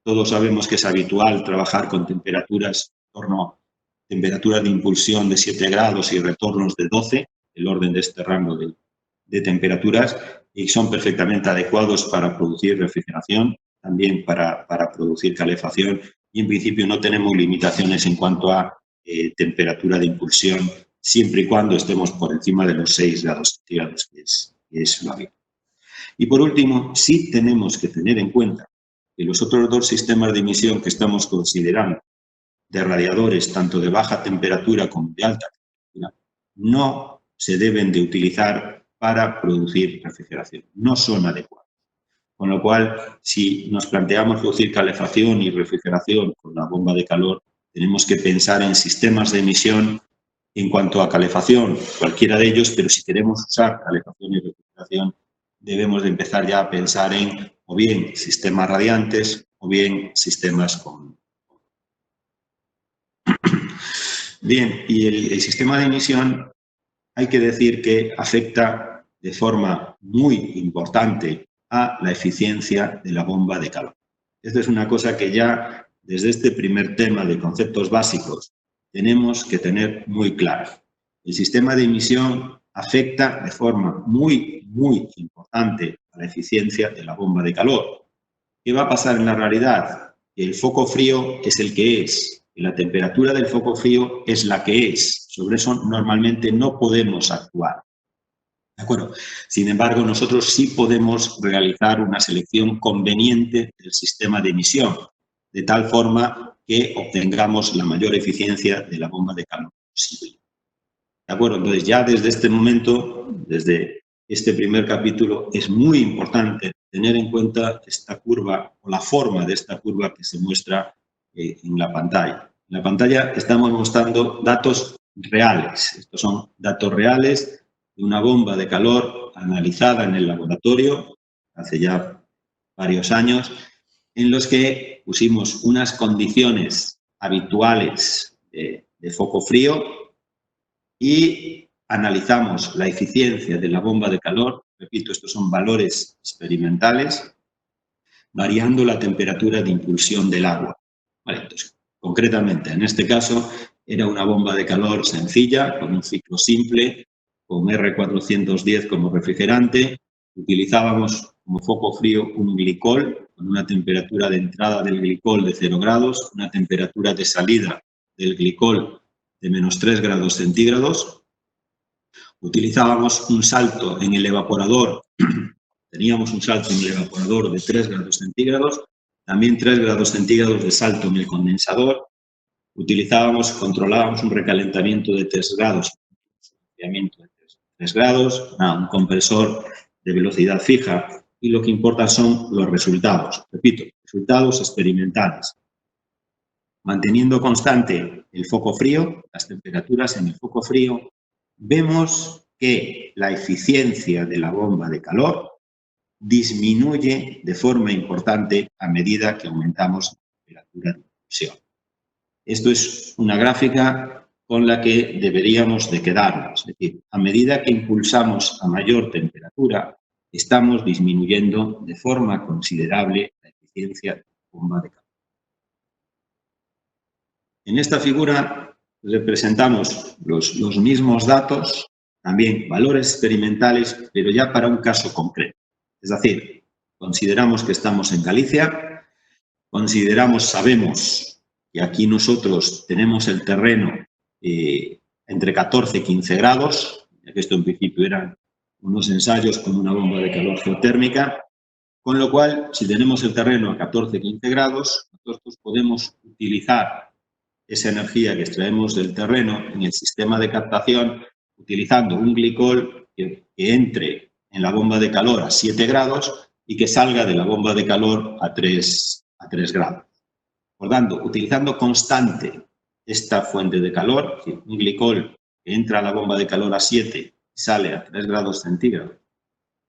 Todos sabemos que es habitual trabajar con temperaturas en torno a temperaturas de impulsión de 7 grados y retornos de 12, el orden de este rango de temperaturas, y son perfectamente adecuados para producir refrigeración, también para producir calefacción, y en principio no tenemos limitaciones en cuanto a temperatura de impulsión, siempre y cuando estemos por encima de los 6 grados centígrados, que es lo habitual. Y por último, sí tenemos que tener en cuenta que los otros dos sistemas de emisión que estamos considerando, de radiadores tanto de baja temperatura como de alta temperatura, no se deben de utilizar para producir refrigeración, no son adecuados. Con lo cual, si nos planteamos producir calefacción y refrigeración con la bomba de calor, tenemos que pensar en sistemas de emisión en cuanto a calefacción, cualquiera de ellos, pero si queremos usar calefacción y refrigeración, debemos de empezar ya a pensar en o bien sistemas radiantes o bien sistemas con... Bien, y el sistema de emisión hay que decir que afecta de forma muy importante a la eficiencia de la bomba de calor. Esto es una cosa que ya desde este primer tema de conceptos básicos tenemos que tener muy clara. El sistema de emisión afecta de forma muy importante a la eficiencia de la bomba de calor. ¿Qué va a pasar en la realidad? Que el foco frío es el que es, y la temperatura del foco frío es la que es. Sobre eso normalmente no podemos actuar. ¿De acuerdo? Sin embargo, nosotros sí podemos realizar una selección conveniente del sistema de emisión, de tal forma que obtengamos la mayor eficiencia de la bomba de calor posible. ¿De acuerdo? Entonces, ya desde este momento, desde este primer capítulo, es muy importante tener en cuenta esta curva o la forma de esta curva que se muestra en la pantalla. En la pantalla estamos mostrando datos reales. Estos son datos reales de una bomba de calor analizada en el laboratorio hace ya varios años, en los que pusimos unas condiciones habituales de foco frío y analizamos la eficiencia de la bomba de calor. Repito, estos son valores experimentales, variando la temperatura de impulsión del agua. Vale, entonces, concretamente, en este caso, era una bomba de calor sencilla, con un ciclo simple, con R410 como refrigerante. Utilizábamos como foco frío un glicol, con una temperatura de entrada del glicol de 0 grados, una temperatura de salida del glicol de menos 3 grados centígrados. Utilizábamos un salto en el evaporador, teníamos un salto en el evaporador de 3 grados centígrados, también 3 grados centígrados de salto en el condensador. Controlábamos un recalentamiento de 3 grados, un enfriamiento de 3 grados, un compresor de velocidad fija y lo que importa son los resultados. Repito, resultados experimentales. Manteniendo constante el foco frío, las temperaturas en el foco frío, vemos que la eficiencia de la bomba de calor disminuye de forma importante a medida que aumentamos la temperatura de impulsión. Esto es una gráfica con la que deberíamos de quedarnos. Es decir, a medida que impulsamos a mayor temperatura, estamos disminuyendo de forma considerable la eficiencia de la bomba de calor. En esta figura representamos los mismos datos, también valores experimentales, pero ya para un caso concreto. Es decir, consideramos que estamos en Galicia, sabemos que aquí nosotros tenemos el terreno entre 14 y 15 grados, ya que esto en principio eran unos ensayos con una bomba de calor geotérmica, con lo cual, si tenemos el terreno a 14 y 15 grados, nosotros podemos utilizar esa energía que extraemos del terreno en el sistema de captación utilizando un glicol que entre en la bomba de calor a 7 grados y que salga de la bomba de calor a 3 grados. Por tanto, utilizando constante esta fuente de calor, un glicol que entra a la bomba de calor a 7 y sale a 3 grados centígrados,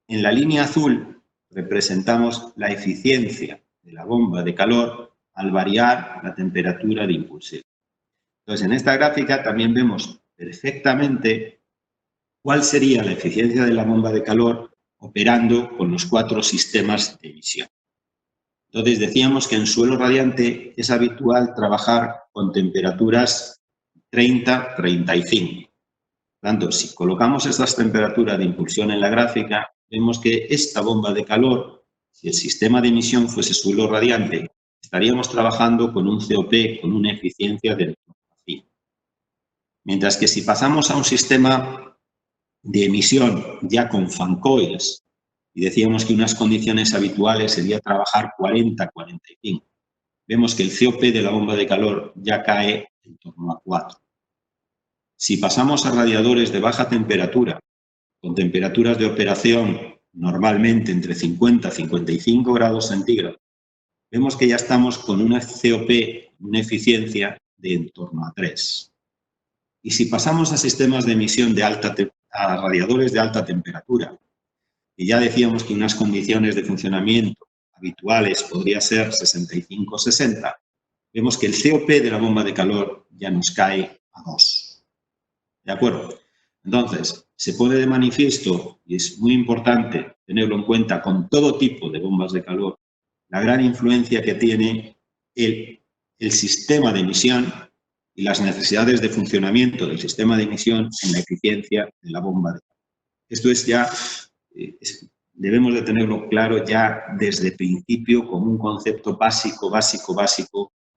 en la línea azul representamos la eficiencia de la bomba de calor al variar la temperatura de impulsión. Entonces, en esta gráfica también vemos perfectamente cuál sería la eficiencia de la bomba de calor operando con los 4 sistemas de emisión. Entonces, decíamos que en suelo radiante es habitual trabajar con temperaturas 30-35. Por tanto, si colocamos estas temperaturas de impulsión en la gráfica, vemos que esta bomba de calor, si el sistema de emisión fuese suelo radiante, estaríamos trabajando con un COP con una eficiencia de 5. Mientras que si pasamos a un sistema de emisión ya con fan coils, y decíamos que unas condiciones habituales sería trabajar 40-45, vemos que el COP de la bomba de calor ya cae en torno a 4. Si pasamos a radiadores de baja temperatura, con temperaturas de operación normalmente entre 50 y 55 grados centígrados, vemos que ya estamos con una COP, una eficiencia de en torno a 3. Y si pasamos a sistemas de emisión a radiadores de alta temperatura, y ya decíamos que unas condiciones de funcionamiento habituales podría ser 65-60, vemos que el COP de la bomba de calor ya nos cae a 2. ¿De acuerdo? Entonces, se pone de manifiesto, y es muy importante tenerlo en cuenta con todo tipo de bombas de calor, la gran influencia que tiene el sistema de emisión y las necesidades de funcionamiento del sistema de emisión en la eficiencia de la bomba de calor. Esto es ya, debemos de tenerlo claro ya desde el principio como un concepto básico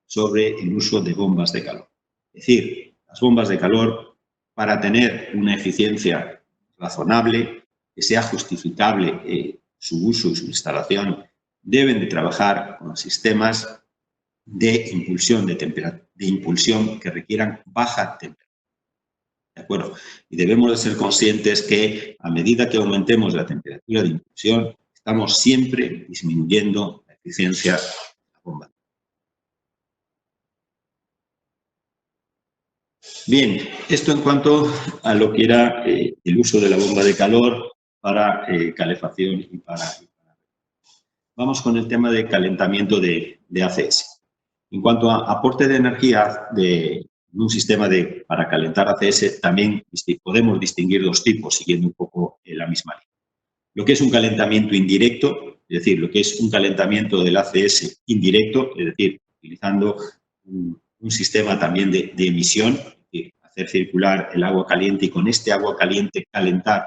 sobre el uso de bombas de calor. Es decir, las bombas de calor, para tener una eficiencia razonable, que sea justificable su uso y su instalación, deben de trabajar con sistemas de impulsión que requieran baja temperatura. ¿De acuerdo? Y debemos de ser conscientes que a medida que aumentemos la temperatura de impulsión, estamos siempre disminuyendo la eficiencia de la bomba. Bien, esto en cuanto a lo que era el uso de la bomba de calor para calefacción y para... Vamos con el tema de calentamiento de ACS. En cuanto a aporte de energía de un sistema para calentar ACS, también podemos distinguir 2 tipos, siguiendo un poco la misma línea. Lo que es un calentamiento indirecto, es decir, lo que es un calentamiento del ACS indirecto, es decir, utilizando un sistema también de emisión, hacer circular el agua caliente y con este agua caliente calentar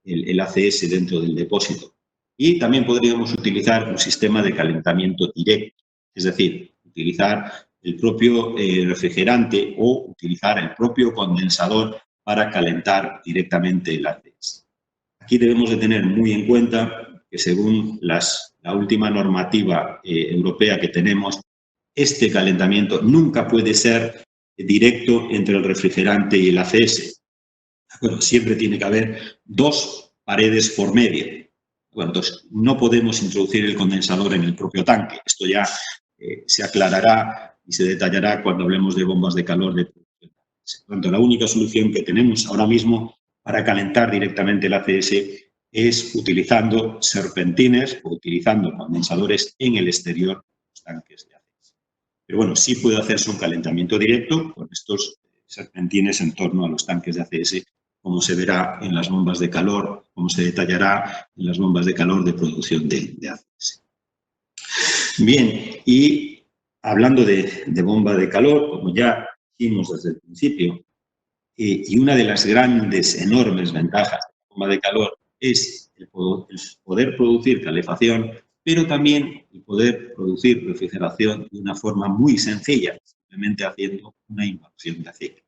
el ACS dentro del depósito. Y también podríamos utilizar un sistema de calentamiento directo, es decir, utilizar el propio refrigerante o utilizar el propio condensador para calentar directamente el ACS. Aquí debemos de tener muy en cuenta que según la última normativa europea que tenemos, este calentamiento nunca puede ser directo entre el refrigerante y el ACS. Bueno, siempre tiene que haber 2 paredes por medio. Bueno, entonces no podemos introducir el condensador en el propio tanque. Esto ya se aclarará y se detallará cuando hablemos de bombas de calor de producción. Por tanto, la única solución que tenemos ahora mismo para calentar directamente el ACS es utilizando serpentines o utilizando condensadores en el exterior de los tanques de ACS. Pero bueno, sí puede hacerse un calentamiento directo con estos serpentines en torno a los tanques de ACS, como se verá en las bombas de calor, como se detallará en las bombas de calor de producción de ACS. Bien, y hablando de bomba de calor, como ya dijimos desde el principio, y una de las grandes, enormes ventajas de la bomba de calor es el poder producir calefacción, pero también el poder producir refrigeración de una forma muy sencilla, simplemente haciendo una inversión de ciclo.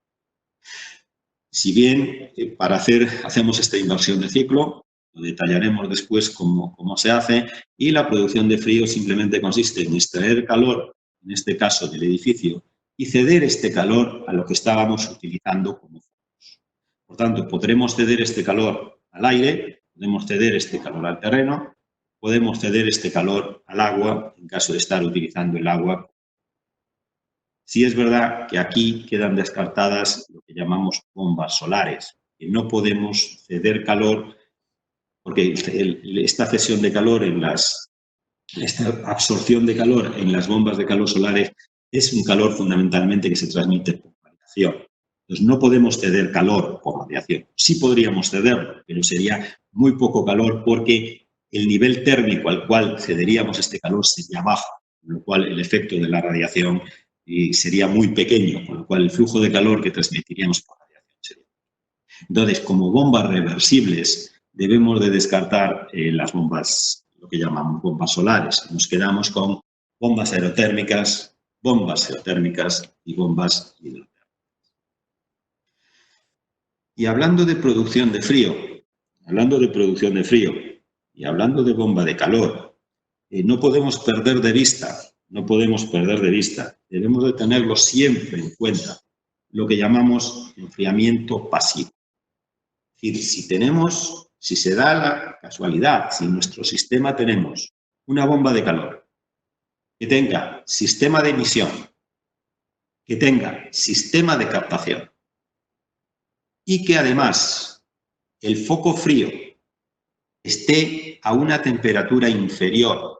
Si bien hacemos esta inversión de ciclo, lo detallaremos después cómo se hace, y la producción de frío simplemente consiste en extraer calor, en este caso del edificio, y ceder este calor a lo que estábamos utilizando como focos. Por tanto, podremos ceder este calor al aire, podemos ceder este calor al terreno, podemos ceder este calor al agua, en caso de estar utilizando el agua. Sí es verdad que aquí quedan descartadas lo que llamamos bombas solares, que no podemos ceder calor porque esta cesión de calor esta absorción de calor en las bombas de calor solares es un calor fundamentalmente que se transmite por radiación. Entonces no podemos ceder calor por radiación. Sí podríamos cederlo, pero sería muy poco calor porque el nivel térmico al cual cederíamos este calor sería bajo, con lo cual el efecto de la radiación sería muy pequeño, con lo cual el flujo de calor que transmitiríamos por radiación sería. Entonces, como bombas reversibles, debemos de descartar las bombas, lo que llamamos bombas solares. Nos quedamos con bombas aerotérmicas y bombas hidrotérmicas. Y hablando de producción de frío y hablando de bomba de calor, no podemos perder de vista, debemos de tenerlo siempre en cuenta, lo que llamamos enfriamiento pasivo. Es decir, si se da la casualidad, si en nuestro sistema tenemos una bomba de calor que tenga sistema de emisión, que tenga sistema de captación y que además el foco frío esté a una temperatura inferior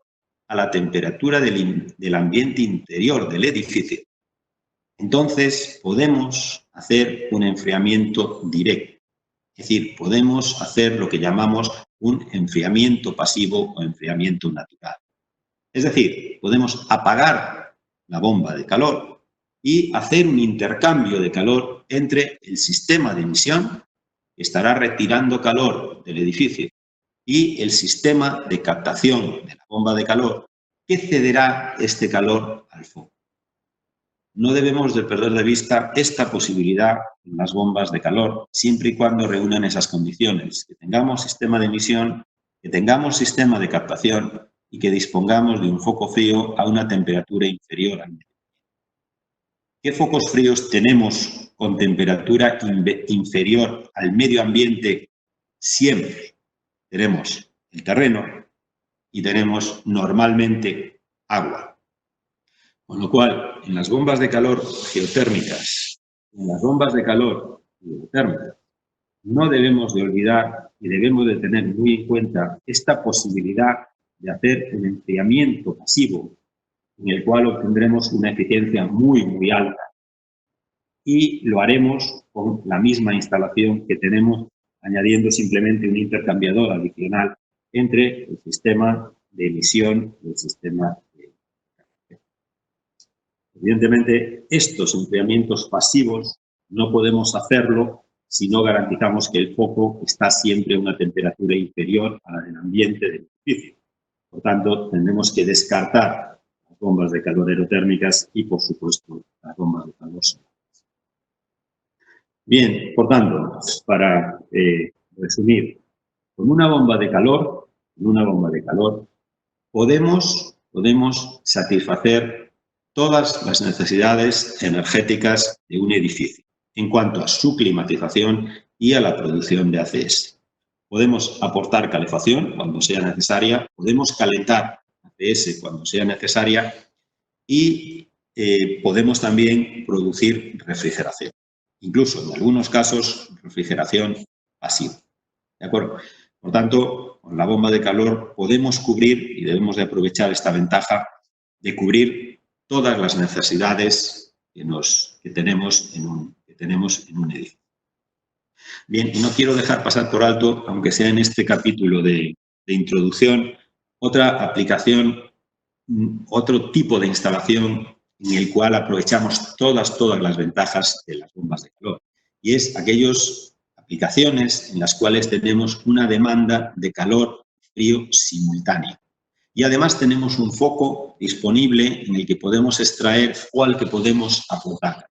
a la temperatura del ambiente interior del edificio, entonces podemos hacer un enfriamiento directo. Es decir, podemos hacer lo que llamamos un enfriamiento pasivo o enfriamiento natural. Es decir, podemos apagar la bomba de calor y hacer un intercambio de calor entre el sistema de emisión, que estará retirando calor del edificio, y el sistema de captación de la bomba de calor, que cederá este calor al foco. No debemos de perder de vista esta posibilidad en las bombas de calor, siempre y cuando reúnan esas condiciones, que tengamos sistema de emisión, que tengamos sistema de captación y que dispongamos de un foco frío a una temperatura inferior al medio. ¿Qué focos fríos tenemos con temperatura inferior al medio ambiente siempre? Tenemos el terreno y tenemos normalmente agua. Con lo cual, en las bombas de calor geotérmicas, en las bombas de calor hidrotérmicas, no debemos de olvidar y debemos de tener muy en cuenta esta posibilidad de hacer un enfriamiento pasivo en el cual obtendremos una eficiencia muy, muy alta. Y lo haremos con la misma instalación que tenemos, añadiendo simplemente un intercambiador adicional entre el sistema de emisión y el sistema de captación. Evidentemente, estos enfriamientos pasivos no podemos hacerlo si no garantizamos que el foco está siempre a una temperatura inferior a la del ambiente del edificio. Por tanto, tendremos que descartar las bombas de calor aerotérmicas y, por supuesto, las bombas de calor solares. Bien, por tanto, para resumir, con una bomba de calor podemos satisfacer todas las necesidades energéticas de un edificio en cuanto a su climatización y a la producción de ACS. podemos aportar calefacción cuando sea necesaria, podemos calentar ACS cuando sea necesaria y podemos también producir refrigeración. Incluso, en algunos casos, refrigeración pasiva. ¿De acuerdo? Por tanto, con la bomba de calor podemos cubrir, y debemos de aprovechar esta ventaja, de cubrir todas las necesidades que tenemos en un edificio. Bien, y no quiero dejar pasar por alto, aunque sea en este capítulo de introducción, otra aplicación, otro tipo de instalación en el cual aprovechamos todas las ventajas de las bombas de calor. Y es aquellas aplicaciones en las cuales tenemos una demanda de calor y frío simultánea. Y además tenemos un foco disponible en el que podemos extraer o al que podemos aportar.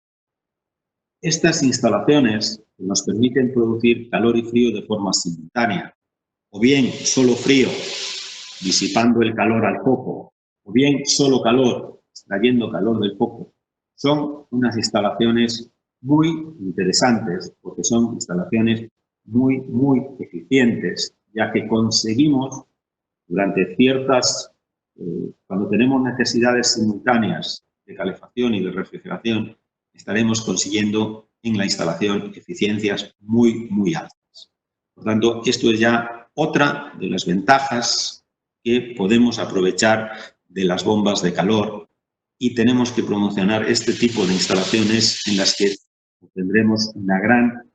Estas instalaciones nos permiten producir calor y frío de forma simultánea, o bien solo frío, disipando el calor al foco, o bien solo calor, extrayendo calor del foco. Son unas instalaciones muy interesantes porque son instalaciones muy eficientes, ya que conseguimos durante cuando tenemos necesidades simultáneas de calefacción y de refrigeración, estaremos consiguiendo en la instalación eficiencias muy altas. Por tanto, esto es ya otra de las ventajas que podemos aprovechar de las bombas de calor y tenemos que promocionar este tipo de instalaciones en las que obtendremos una gran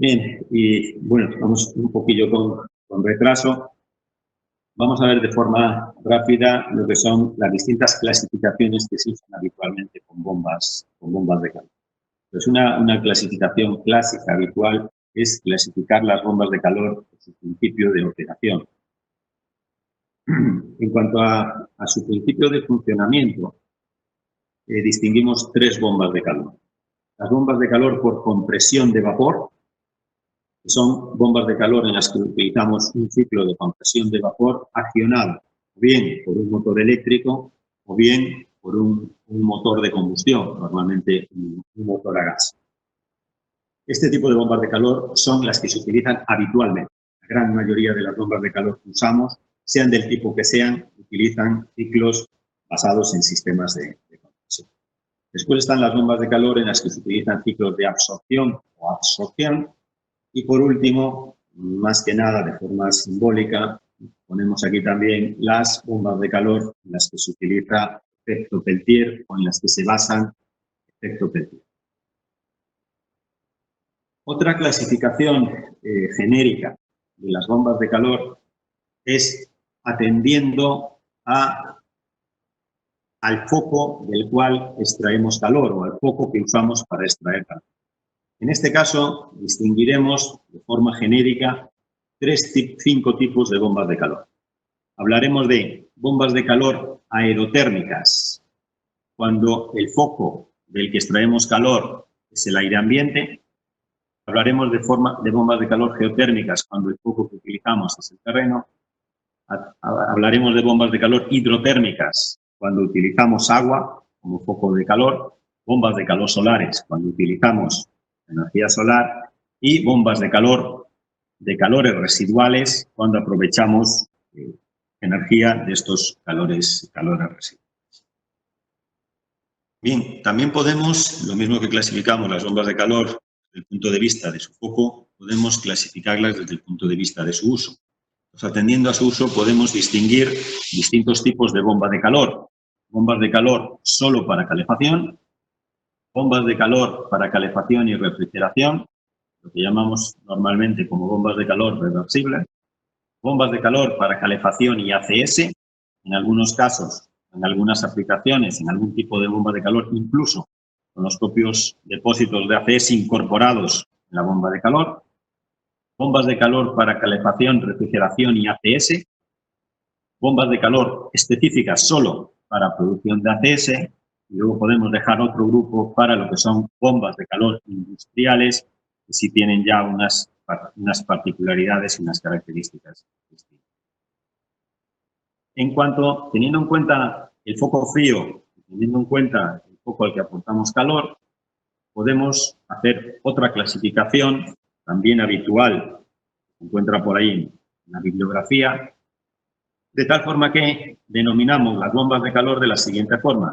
Bien, y bueno, vamos un poquillo con retraso. Vamos a ver de forma rápida lo que son las distintas clasificaciones que se usan habitualmente con bombas de calor. Pues una clasificación clásica habitual es clasificar las bombas de calor por su principio de operación. En cuanto a su principio de funcionamiento, distinguimos tres bombas de calor. Las bombas de calor por compresión de vapor, que son bombas de calor en las que utilizamos un ciclo de compresión de vapor accionado o bien por un motor eléctrico o bien por un motor de combustión, normalmente un motor a gas. Este tipo de bombas de calor son las que se utilizan habitualmente. La gran mayoría de las bombas de calor que usamos, sean del tipo que sean, utilizan ciclos basados en sistemas de compresión. Después están las bombas de calor en las que se utilizan ciclos de absorción o absorción. Y por último, más que nada de forma simbólica, ponemos aquí también las bombas de calor en las que se utiliza efecto Peltier o en las que se basan efecto Peltier. Otra clasificación genérica de las bombas de calor es atendiendo al foco del cual extraemos calor o al foco que usamos para extraer calor. En este caso, distinguiremos de forma genérica 5 tipos de bombas de calor. Hablaremos de bombas de calor aerotérmicas, cuando el foco del que extraemos calor es el aire ambiente. Hablaremos de bombas de calor geotérmicas, cuando el foco que utilizamos es el terreno. Hablaremos de bombas de calor hidrotérmicas, cuando utilizamos agua como foco de calor. Bombas de calor solares, cuando utilizamos energía solar, y bombas de calores residuales cuando aprovechamos energía de estos calores residuales. Bien, también podemos, lo mismo que clasificamos las bombas de calor desde el punto de vista de su foco, podemos clasificarlas desde el punto de vista de su uso. Pues atendiendo a su uso podemos distinguir distintos tipos de bomba de calor. Bombas de calor solo para calefacción, bombas de calor para calefacción y refrigeración, lo que llamamos normalmente como bombas de calor reversibles, bombas de calor para calefacción y ACS, en algunos casos, en algunas aplicaciones, en algún tipo de bomba de calor, incluso con los propios depósitos de ACS incorporados en la bomba de calor, bombas de calor para calefacción, refrigeración y ACS, bombas de calor específicas solo para producción de ACS, y luego podemos dejar otro grupo para lo que son bombas de calor industriales, que sí tienen ya unas particularidades y unas características distintas. Teniendo en cuenta el foco frío, teniendo en cuenta el foco al que aportamos calor, podemos hacer otra clasificación, también habitual, se encuentra por ahí en la bibliografía, de tal forma que denominamos las bombas de calor de la siguiente forma.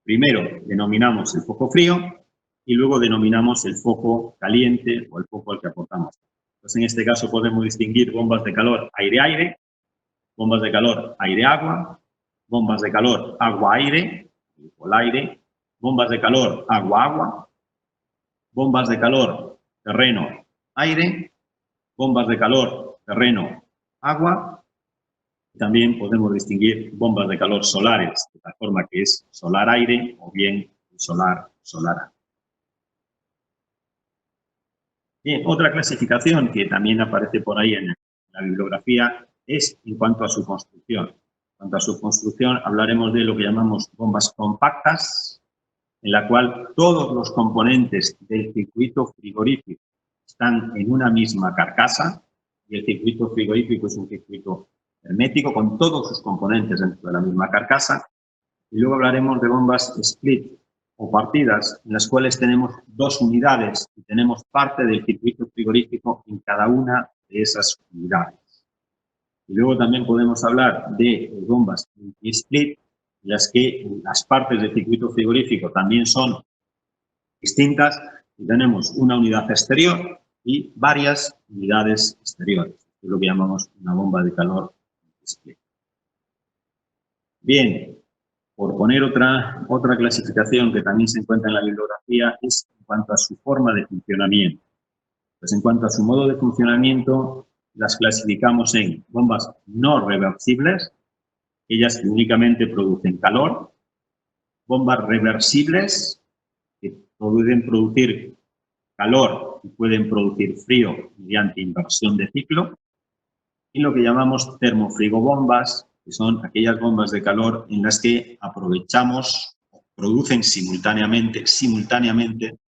Primero denominamos el foco frío y luego denominamos el foco caliente o el foco al que aportamos. Entonces, en este caso podemos distinguir bombas de calor aire-aire, bombas de calor aire-agua, bombas de calor agua-aire, o el aire, bombas de calor agua-agua, bombas de calor terreno-aire, bombas de calor terreno-agua. También podemos distinguir bombas de calor solares, de tal forma que es solar-aire o bien solar-solar. Bien, otra clasificación que también aparece por ahí en la bibliografía es en cuanto a su construcción. En cuanto a su construcción, hablaremos de lo que llamamos bombas compactas, en la cual todos los componentes del circuito frigorífico están en una misma carcasa, y el circuito frigorífico es un circuito hermético con todos sus componentes dentro de la misma carcasa. Y luego hablaremos de bombas split o partidas, en las cuales tenemos dos unidades y tenemos parte del circuito frigorífico en cada una de esas unidades. Y luego también podemos hablar de bombas split, en las que las partes del circuito frigorífico también son distintas y tenemos una unidad exterior y varias unidades exteriores. Es lo que llamamos una bomba de calor split. Bien, por poner otra clasificación que también se encuentra en la bibliografía es en cuanto a su forma de funcionamiento. Pues en cuanto a su modo de funcionamiento, las clasificamos en bombas no reversibles, ellas que únicamente producen calor, bombas reversibles, que pueden producir calor y pueden producir frío mediante inversión de ciclo, y lo que llamamos termofrigobombas, que son aquellas bombas de calor en las que aprovechamos, producen simultáneamente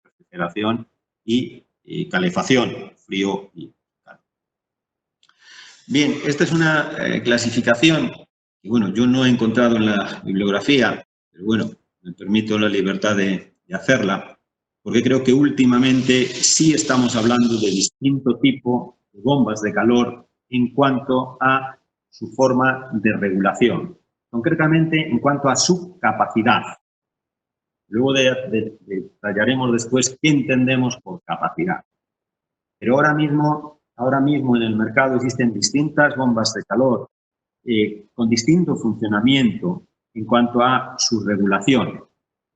refrigeración y calefacción, frío y calor. Bien, esta es una clasificación que, bueno, yo no he encontrado en la bibliografía, pero bueno, me permito la libertad de hacerla, porque creo que últimamente sí estamos hablando de distinto tipo de bombas de calor en cuanto a su forma de regulación, concretamente en cuanto a su capacidad. Luego detallaremos después qué entendemos por capacidad. Pero ahora mismo en el mercado existen distintas bombas de calor con distinto funcionamiento en cuanto a su regulación,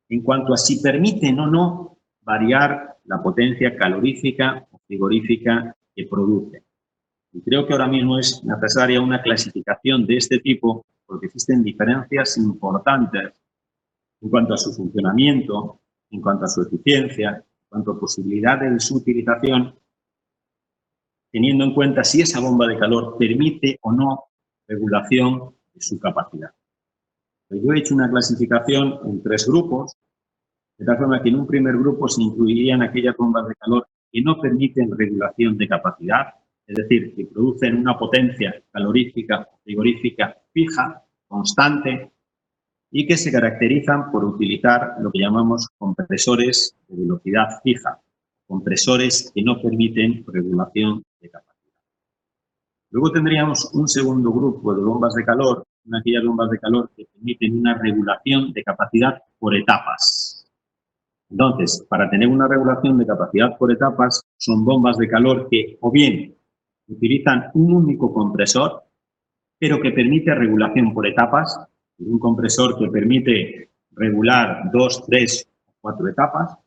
en cuanto a si permiten o no variar la potencia calorífica o frigorífica que producen. Y creo que ahora mismo es necesaria una clasificación de este tipo porque existen diferencias importantes en cuanto a su funcionamiento, en cuanto a su eficiencia, en cuanto a posibilidades de su utilización, teniendo en cuenta si esa bomba de calor permite o no regulación de su capacidad. Pues yo he hecho una clasificación en 3 grupos, de tal forma que en un primer grupo se incluirían aquellas bombas de calor que no permiten regulación de capacidad, es decir, que producen una potencia calorífica o frigorífica fija, constante, y que se caracterizan por utilizar lo que llamamos compresores de velocidad fija, compresores que no permiten regulación de capacidad. Luego tendríamos un segundo grupo de bombas de calor, aquellas bombas de calor que permiten una regulación de capacidad por etapas. Entonces, para tener una regulación de capacidad por etapas, son bombas de calor que o bien utilizan un único compresor, pero que permite regulación por etapas, un compresor que permite regular 2, 3 o 4 etapas,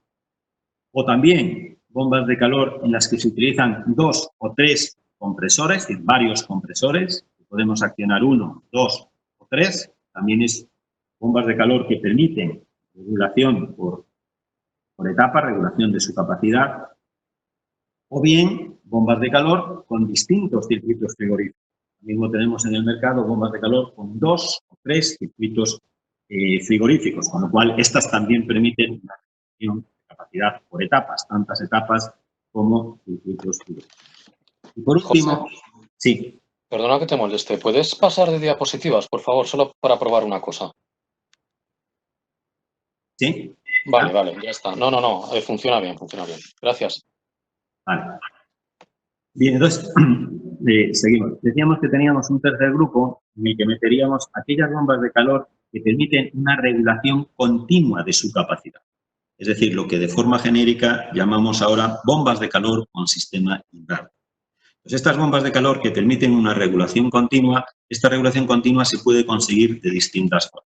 o también bombas de calor en las que se utilizan 2 o 3 compresores, es decir, varios compresores, podemos accionar 1, 2 o 3, también es bombas de calor que permiten regulación por etapa, regulación de su capacidad, o bien bombas de calor con distintos circuitos frigoríficos. Mismo tenemos en el mercado bombas de calor con 2 o 3 circuitos frigoríficos, con lo cual estas también permiten una regulación de capacidad por etapas, tantas etapas como circuitos frigoríficos. Y por último, José, sí. Perdona que te moleste. ¿Puedes pasar de diapositivas, por favor, solo para probar una cosa? ¿Sí? Vale, vale, ya está. No, funciona bien, funciona bien. Gracias. Vale. Bien, entonces, seguimos. Decíamos que teníamos un tercer grupo en el que meteríamos aquellas bombas de calor que permiten una regulación continua de su capacidad. Es decir, lo que de forma genérica llamamos ahora bombas de calor con sistema inverter. Pues estas bombas de calor que permiten una regulación continua, esta regulación continua se puede conseguir de distintas formas.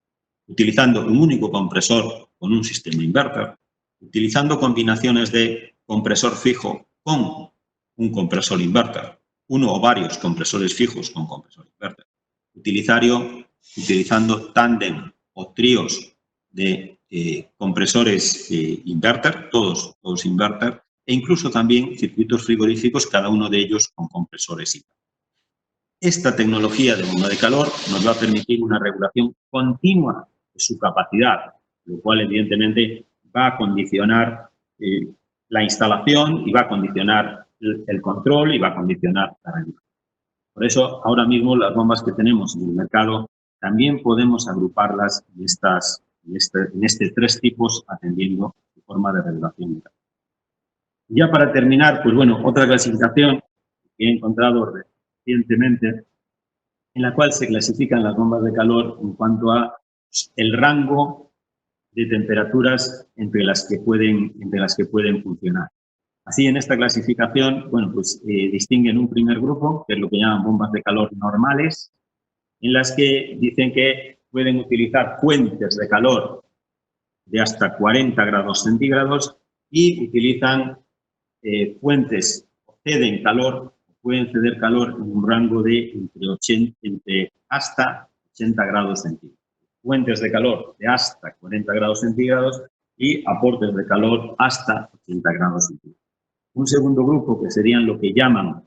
Utilizando un único compresor con un sistema inverter, utilizando combinaciones de compresor fijo con un compresor inverter, uno o varios compresores fijos con compresor inverter, utilizando tándem o tríos de compresores inverter, todos inverter, e incluso también circuitos frigoríficos, cada uno de ellos con compresores inverter. Esta tecnología de bomba de calor nos va a permitir una regulación continua de su capacidad, lo cual evidentemente va a condicionar la instalación y va a condicionar el control y va a condicionar la regulación. Por eso, ahora mismo las bombas que tenemos en el mercado también podemos agruparlas en este tres tipos atendiendo su forma de regulación. Ya para terminar, pues bueno, otra clasificación que he encontrado recientemente, en la cual se clasifican las bombas de calor en cuanto a el rango de temperaturas entre las que pueden funcionar. Así, en esta clasificación, bueno, pues distinguen un primer grupo, que es lo que llaman bombas de calor normales, en las que dicen que pueden utilizar fuentes de calor de hasta 40 grados centígrados y utilizan fuentes ceden calor, pueden ceder calor en un rango de entre hasta 80 grados centígrados. Fuentes de calor de hasta 40 grados centígrados y aportes de calor hasta 80 grados centígrados. Un segundo grupo que serían lo que llaman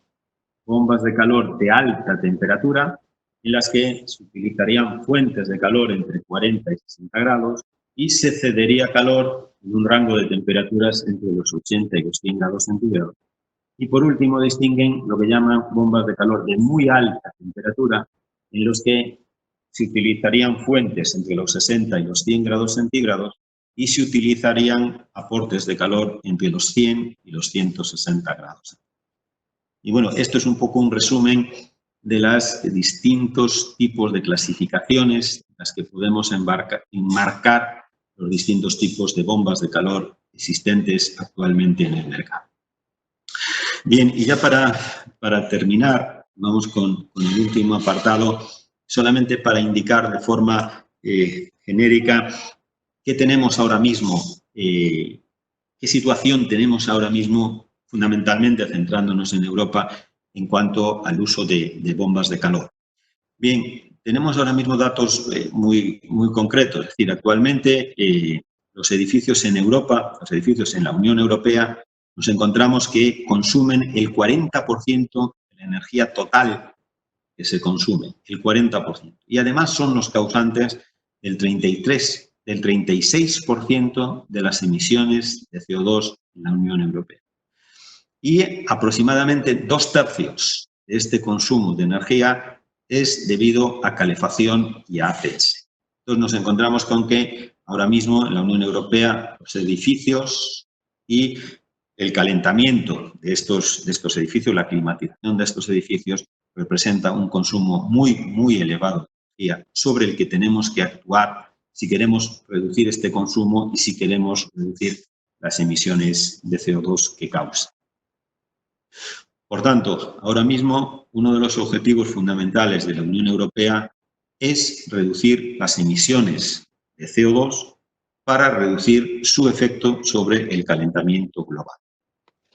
bombas de calor de alta temperatura, en las que se utilizarían fuentes de calor entre 40 y 60 grados y se cedería calor en un rango de temperaturas entre los 80 y los 100 grados centígrados. Y por último distinguen lo que llaman bombas de calor de muy alta temperatura, en los que se utilizarían fuentes entre los 60 y los 100 grados centígrados y se utilizarían aportes de calor entre los 100 y los 160 grados. Y bueno, esto es un poco un resumen de los distintos tipos de clasificaciones en las que podemos enmarcar los distintos tipos de bombas de calor existentes actualmente en el mercado. Bien, y ya para terminar, vamos con el último apartado, solamente para indicar de forma genérica qué tenemos ahora mismo, qué situación tenemos ahora mismo, fundamentalmente centrándonos en Europa en cuanto al uso de bombas de calor. Bien, tenemos ahora mismo datos muy concretos, es decir, actualmente los edificios en Europa, los edificios en la Unión Europea, nos encontramos que consumen el 40% de la energía total que se consume, el 40%. Y además son los causantes del 36% de las emisiones de CO2 en la Unión Europea. Y aproximadamente 2/3 de este consumo de energía es debido a calefacción y a ACS. Entonces nos encontramos con que ahora mismo en la Unión Europea los edificios y el calentamiento de estos edificios, la climatización de estos edificios, representa un consumo muy elevado de energía sobre el que tenemos que actuar si queremos reducir este consumo y si queremos reducir las emisiones de CO2 que causa. Por tanto, ahora mismo uno de los objetivos fundamentales de la Unión Europea es reducir las emisiones de CO2 para reducir su efecto sobre el calentamiento global.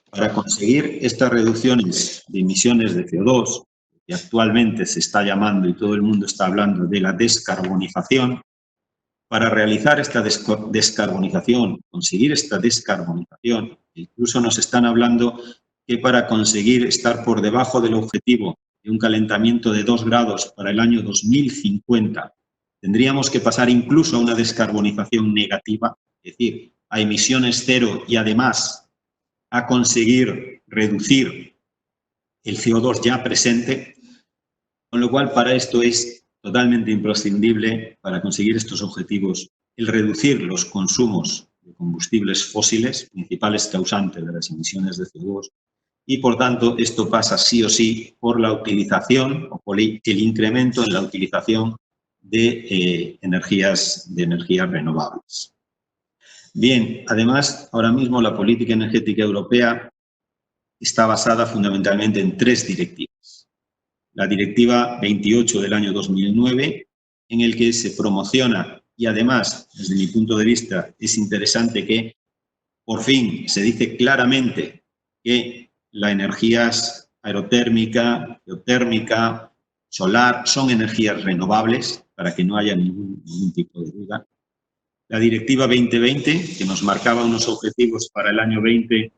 Para conseguir estas reducciones de emisiones de CO2, que actualmente se está llamando y todo el mundo está hablando de la descarbonización, para realizar esta descarbonización, conseguir esta descarbonización, incluso nos están hablando que para conseguir estar por debajo del objetivo de un calentamiento de 2 grados para el año 2050, tendríamos que pasar incluso a una descarbonización negativa, es decir, a emisiones cero y además a conseguir reducir el CO2 ya presente, con lo cual para esto es totalmente imprescindible, para conseguir estos objetivos, el reducir los consumos de de combustibles fósiles, principales causantes de las emisiones de CO2, y por tanto esto pasa sí o sí por la utilización o por el incremento en la utilización de energías renovables. Bien, además, ahora mismo la política energética europea está basada fundamentalmente en 3 directivas. La Directiva 28 del año 2009, en el que se promociona, y además, desde mi punto de vista, es interesante que por fin se dice claramente que las energías aerotérmica, geotérmica, solar, son energías renovables, para que no haya ningún tipo de duda. La Directiva 2020, que nos marcaba unos objetivos para el año 20,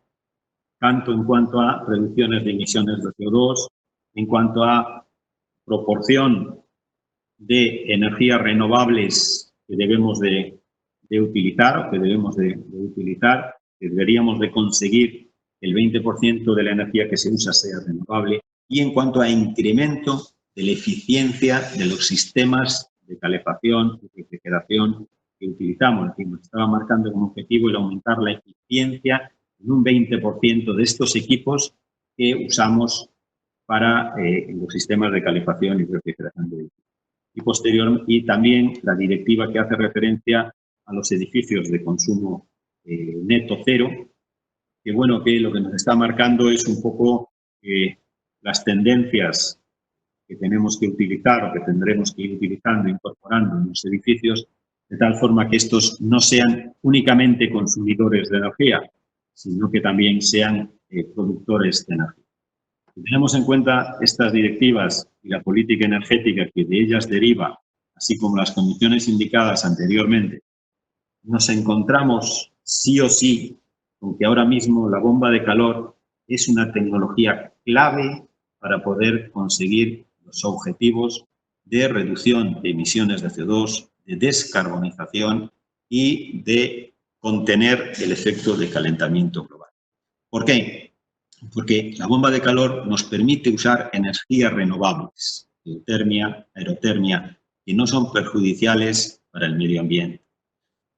tanto en cuanto a reducciones de emisiones de CO2, en cuanto a proporción de energías renovables que debemos de utilizar, o que debemos de utilizar, que deberíamos de conseguir el 20% de la energía que se usa sea renovable, y en cuanto a incremento de la eficiencia de los sistemas de calefacción y refrigeración que utilizamos. Es decir, nos estaba marcando como objetivo el aumentar la eficiencia en un 20% de estos equipos que usamos para los sistemas de calefacción y refrigeración de vehículos. Y también la directiva que hace referencia a los edificios de consumo neto cero, que bueno, que lo que nos está marcando es un poco las tendencias que tenemos que utilizar o que tendremos que ir utilizando, incorporando en los edificios, de tal forma que estos no sean únicamente consumidores de energía, sino que también sean productores de energía. Si tenemos en cuenta estas directivas y la política energética que de ellas deriva, así como las condiciones indicadas anteriormente, nos encontramos sí o sí con que ahora mismo la bomba de calor es una tecnología clave para poder conseguir los objetivos de reducción de emisiones de CO2, de descarbonización y de contener el efecto de calentamiento global. ¿Por qué? Porque la bomba de calor nos permite usar energías renovables, geotermia, aerotermia, que no son perjudiciales para el medio ambiente.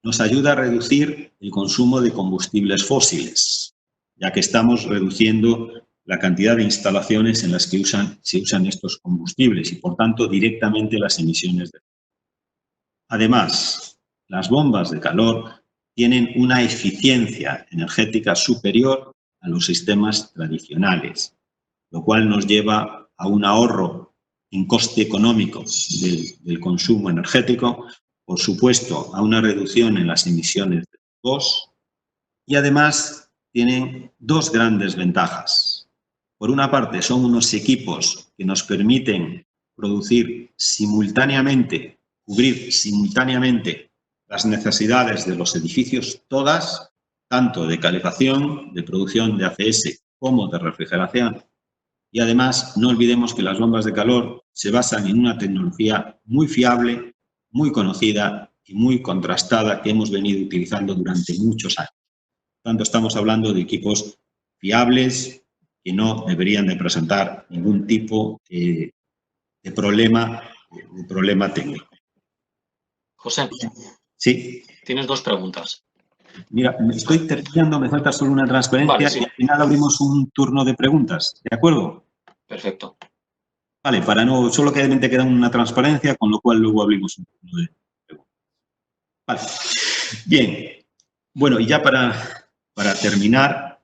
Nos ayuda a reducir el consumo de combustibles fósiles, ya que estamos reduciendo la cantidad de instalaciones en las que se usan estos combustibles y, por tanto, directamente las emisiones de CO2. Además, las bombas de calor tienen una eficiencia energética superior a los sistemas tradicionales, lo cual nos lleva a un ahorro en coste económico del consumo energético, por supuesto, a una reducción en las emisiones de CO2 y además tienen 2 grandes ventajas. Por una parte, son unos equipos que nos permiten producir simultáneamente, cubrir simultáneamente las necesidades de los edificios todas, tanto de calefacción, de producción de ACS como de refrigeración. Y además, no olvidemos que las bombas de calor se basan en una tecnología muy fiable, muy conocida y muy contrastada que hemos venido utilizando durante muchos años. Por tanto, estamos hablando de equipos fiables que no deberían de presentar ningún tipo de problema técnico. José, sí. Tienes 2 preguntas. Mira, me estoy terminando, me falta solo una transparencia, vale, sí. Y al final abrimos un turno de preguntas, ¿de acuerdo? Perfecto. Vale, solo que queda una transparencia, con lo cual luego abrimos un turno de preguntas. Vale, bien. Bueno, y ya para terminar,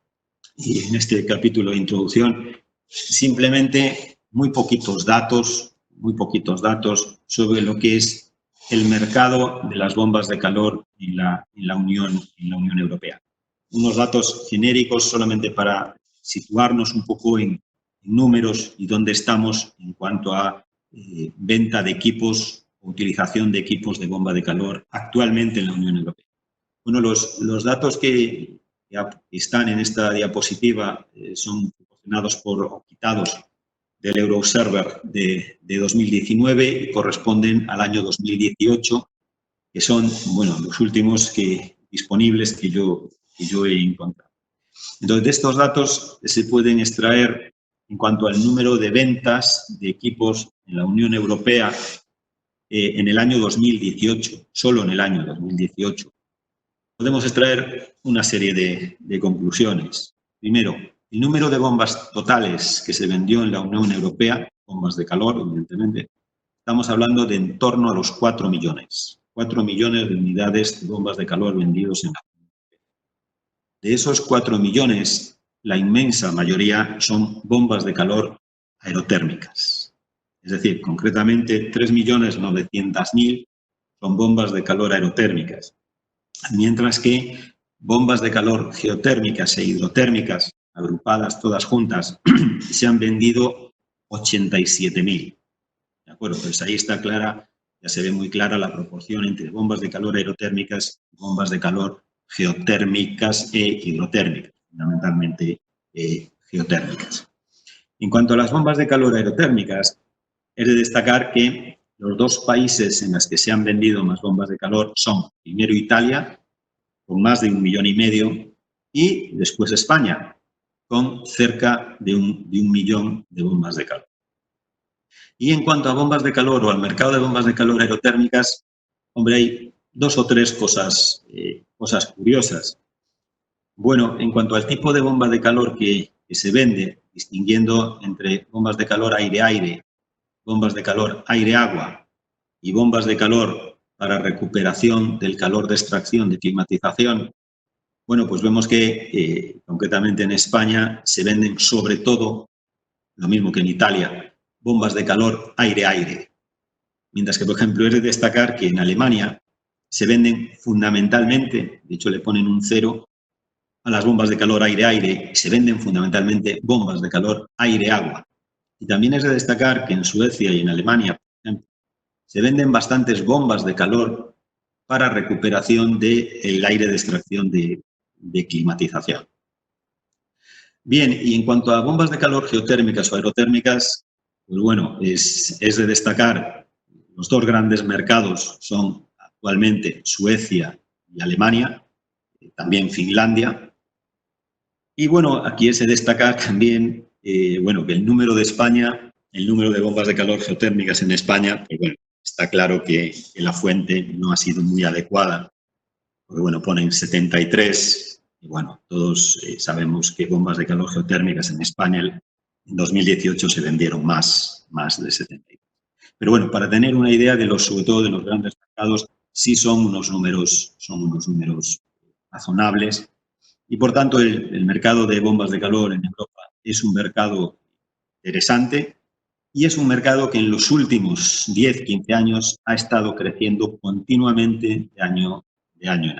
y en este capítulo de introducción, simplemente muy poquitos datos sobre lo que es el mercado de las bombas de calor en la Unión Europea. Unos datos genéricos solamente para situarnos un poco en números y dónde estamos en cuanto a venta de equipos, utilización de equipos de bomba de calor actualmente en la Unión Europea. Bueno, los datos que están en esta diapositiva son proporcionados o quitados del Euroobserver de 2019 y corresponden al año 2018, que son, bueno, los últimos disponibles que yo he encontrado. Entonces, de estos datos se pueden extraer en cuanto al número de ventas de equipos en la Unión Europea en el año 2018, solo en el año 2018. podemos extraer una serie de conclusiones. Primero, el número de bombas totales que se vendió en la Unión Europea, bombas de calor, evidentemente, estamos hablando de en torno a los 4 millones. 4 millones de unidades de bombas de calor vendidos en la Unión Europea. De esos 4 millones, la inmensa mayoría son bombas de calor aerotérmicas. Es decir, concretamente 3.900.000 son bombas de calor aerotérmicas, mientras que bombas de calor geotérmicas e hidrotérmicas, agrupadas todas juntas, se han vendido 87.000. ¿De acuerdo? Pues ahí está clara, ya se ve muy clara la proporción entre bombas de calor aerotérmicas y bombas de calor geotérmicas e hidrotérmicas, fundamentalmente geotérmicas. En cuanto a las bombas de calor aerotérmicas, es de destacar que los dos países en los que se han vendido más bombas de calor son, primero, Italia, con más de 1,5 millones, y después España, con cerca de un millón de bombas de calor. Y en cuanto a bombas de calor o al mercado de bombas de calor aerotérmicas, hombre, hay 2 o 3 cosas curiosas. Bueno, en cuanto al tipo de bomba de calor que se vende, distinguiendo entre bombas de calor aire-aire, bombas de calor aire-agua y bombas de calor para recuperación del calor de extracción, de climatización, bueno, pues vemos que concretamente en España se venden sobre todo, lo mismo que en Italia, bombas de calor aire-aire. Mientras que, por ejemplo, es de destacar que en Alemania se venden fundamentalmente, de hecho le ponen un 0 a las bombas de calor aire-aire, y se venden fundamentalmente bombas de calor aire-agua. Y también es de destacar que en Suecia y en Alemania, por ejemplo, se venden bastantes bombas de calor para recuperación del aire de extracción de climatización. Bien, y en cuanto a bombas de calor geotérmicas o aerotérmicas, pues bueno, es de destacar, los 2 grandes mercados son actualmente Suecia y Alemania, también Finlandia. Y bueno, aquí es de destacar también, bueno, que el número de España, el número de bombas de calor geotérmicas en España, pues bueno, está claro que la fuente no ha sido muy adecuada, porque bueno, ponen 73, y bueno, todos sabemos que bombas de calor geotérmicas en España en 2018 se vendieron más de 73. Pero bueno, para tener una idea de sobre todo de los grandes mercados, sí son unos números razonables, y por tanto el mercado de bombas de calor en Europa es un mercado interesante y es un mercado que en los últimos 10, 15 años ha estado creciendo continuamente de año en año.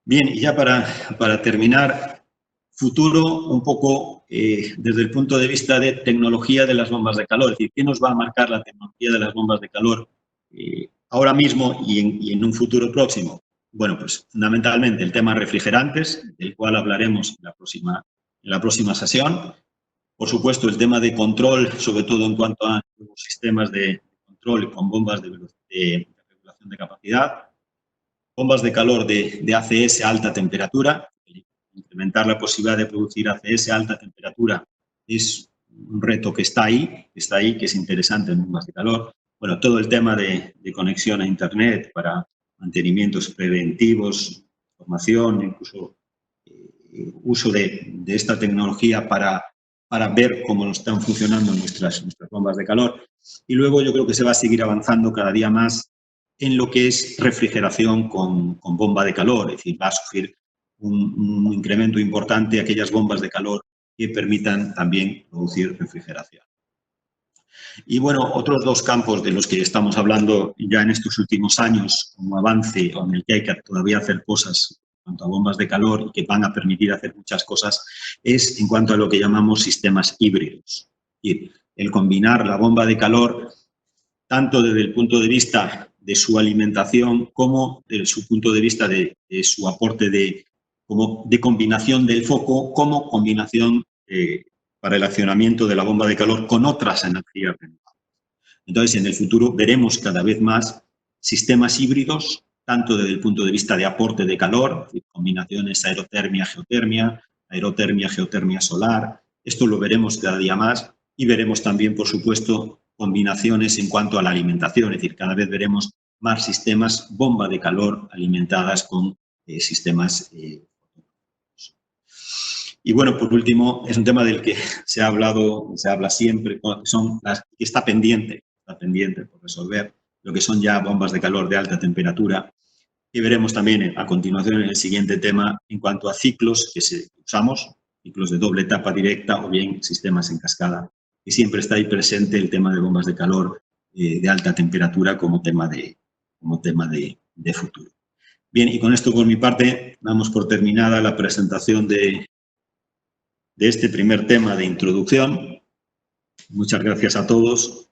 Bien, y ya para terminar, futuro un poco desde el punto de vista de tecnología de las bombas de calor, es decir, ¿qué nos va a marcar la tecnología de las bombas de calor ahora mismo y en un futuro próximo? Bueno, pues fundamentalmente el tema refrigerantes, del cual hablaremos en la próxima sesión. Por supuesto, el tema de control, sobre todo en cuanto a los sistemas de control con bombas de regulación de capacidad. Bombas de calor de ACS a alta temperatura. Incrementar la posibilidad de producir ACS a alta temperatura es un reto que está ahí, que es interesante en bombas de calor. Bueno, todo el tema de conexión a Internet para mantenimientos preventivos, formación, incluso uso de esta tecnología para ver cómo están funcionando nuestras bombas de calor. Y luego yo creo que se va a seguir avanzando cada día más en lo que es refrigeración con bomba de calor, es decir, va a sufrir un incremento importante aquellas bombas de calor que permitan también producir refrigeración. Y bueno, otros 2 campos de los que estamos hablando ya en estos últimos años, como avance o en el que hay que todavía hacer cosas en cuanto a bombas de calor y que van a permitir hacer muchas cosas, es en cuanto a lo que llamamos sistemas híbridos. Es decir, el combinar la bomba de calor tanto desde el punto de vista de su alimentación como desde su punto de vista de su aporte de combinación del foco, como combinación para el accionamiento de la bomba de calor con otras energías renovables. Entonces, en el futuro veremos cada vez más sistemas híbridos, tanto desde el punto de vista de aporte de calor, combinaciones aerotermia-geotermia, aerotermia-geotermia solar. Esto lo veremos cada día más y veremos también, por supuesto, combinaciones en cuanto a la alimentación, es decir, cada vez veremos más sistemas bomba de calor alimentadas con sistemas. Y bueno, por último, es un tema del que se habla siempre, son las que está pendiente por resolver, lo que son ya bombas de calor de alta temperatura. Y veremos también a continuación en el siguiente tema en cuanto a ciclos que usamos, ciclos de doble etapa directa o bien sistemas en cascada. Y siempre está ahí presente el tema de bombas de calor de alta temperatura como tema de futuro. Bien, y con esto por mi parte damos por terminada la presentación de este primer tema de introducción. Muchas gracias a todos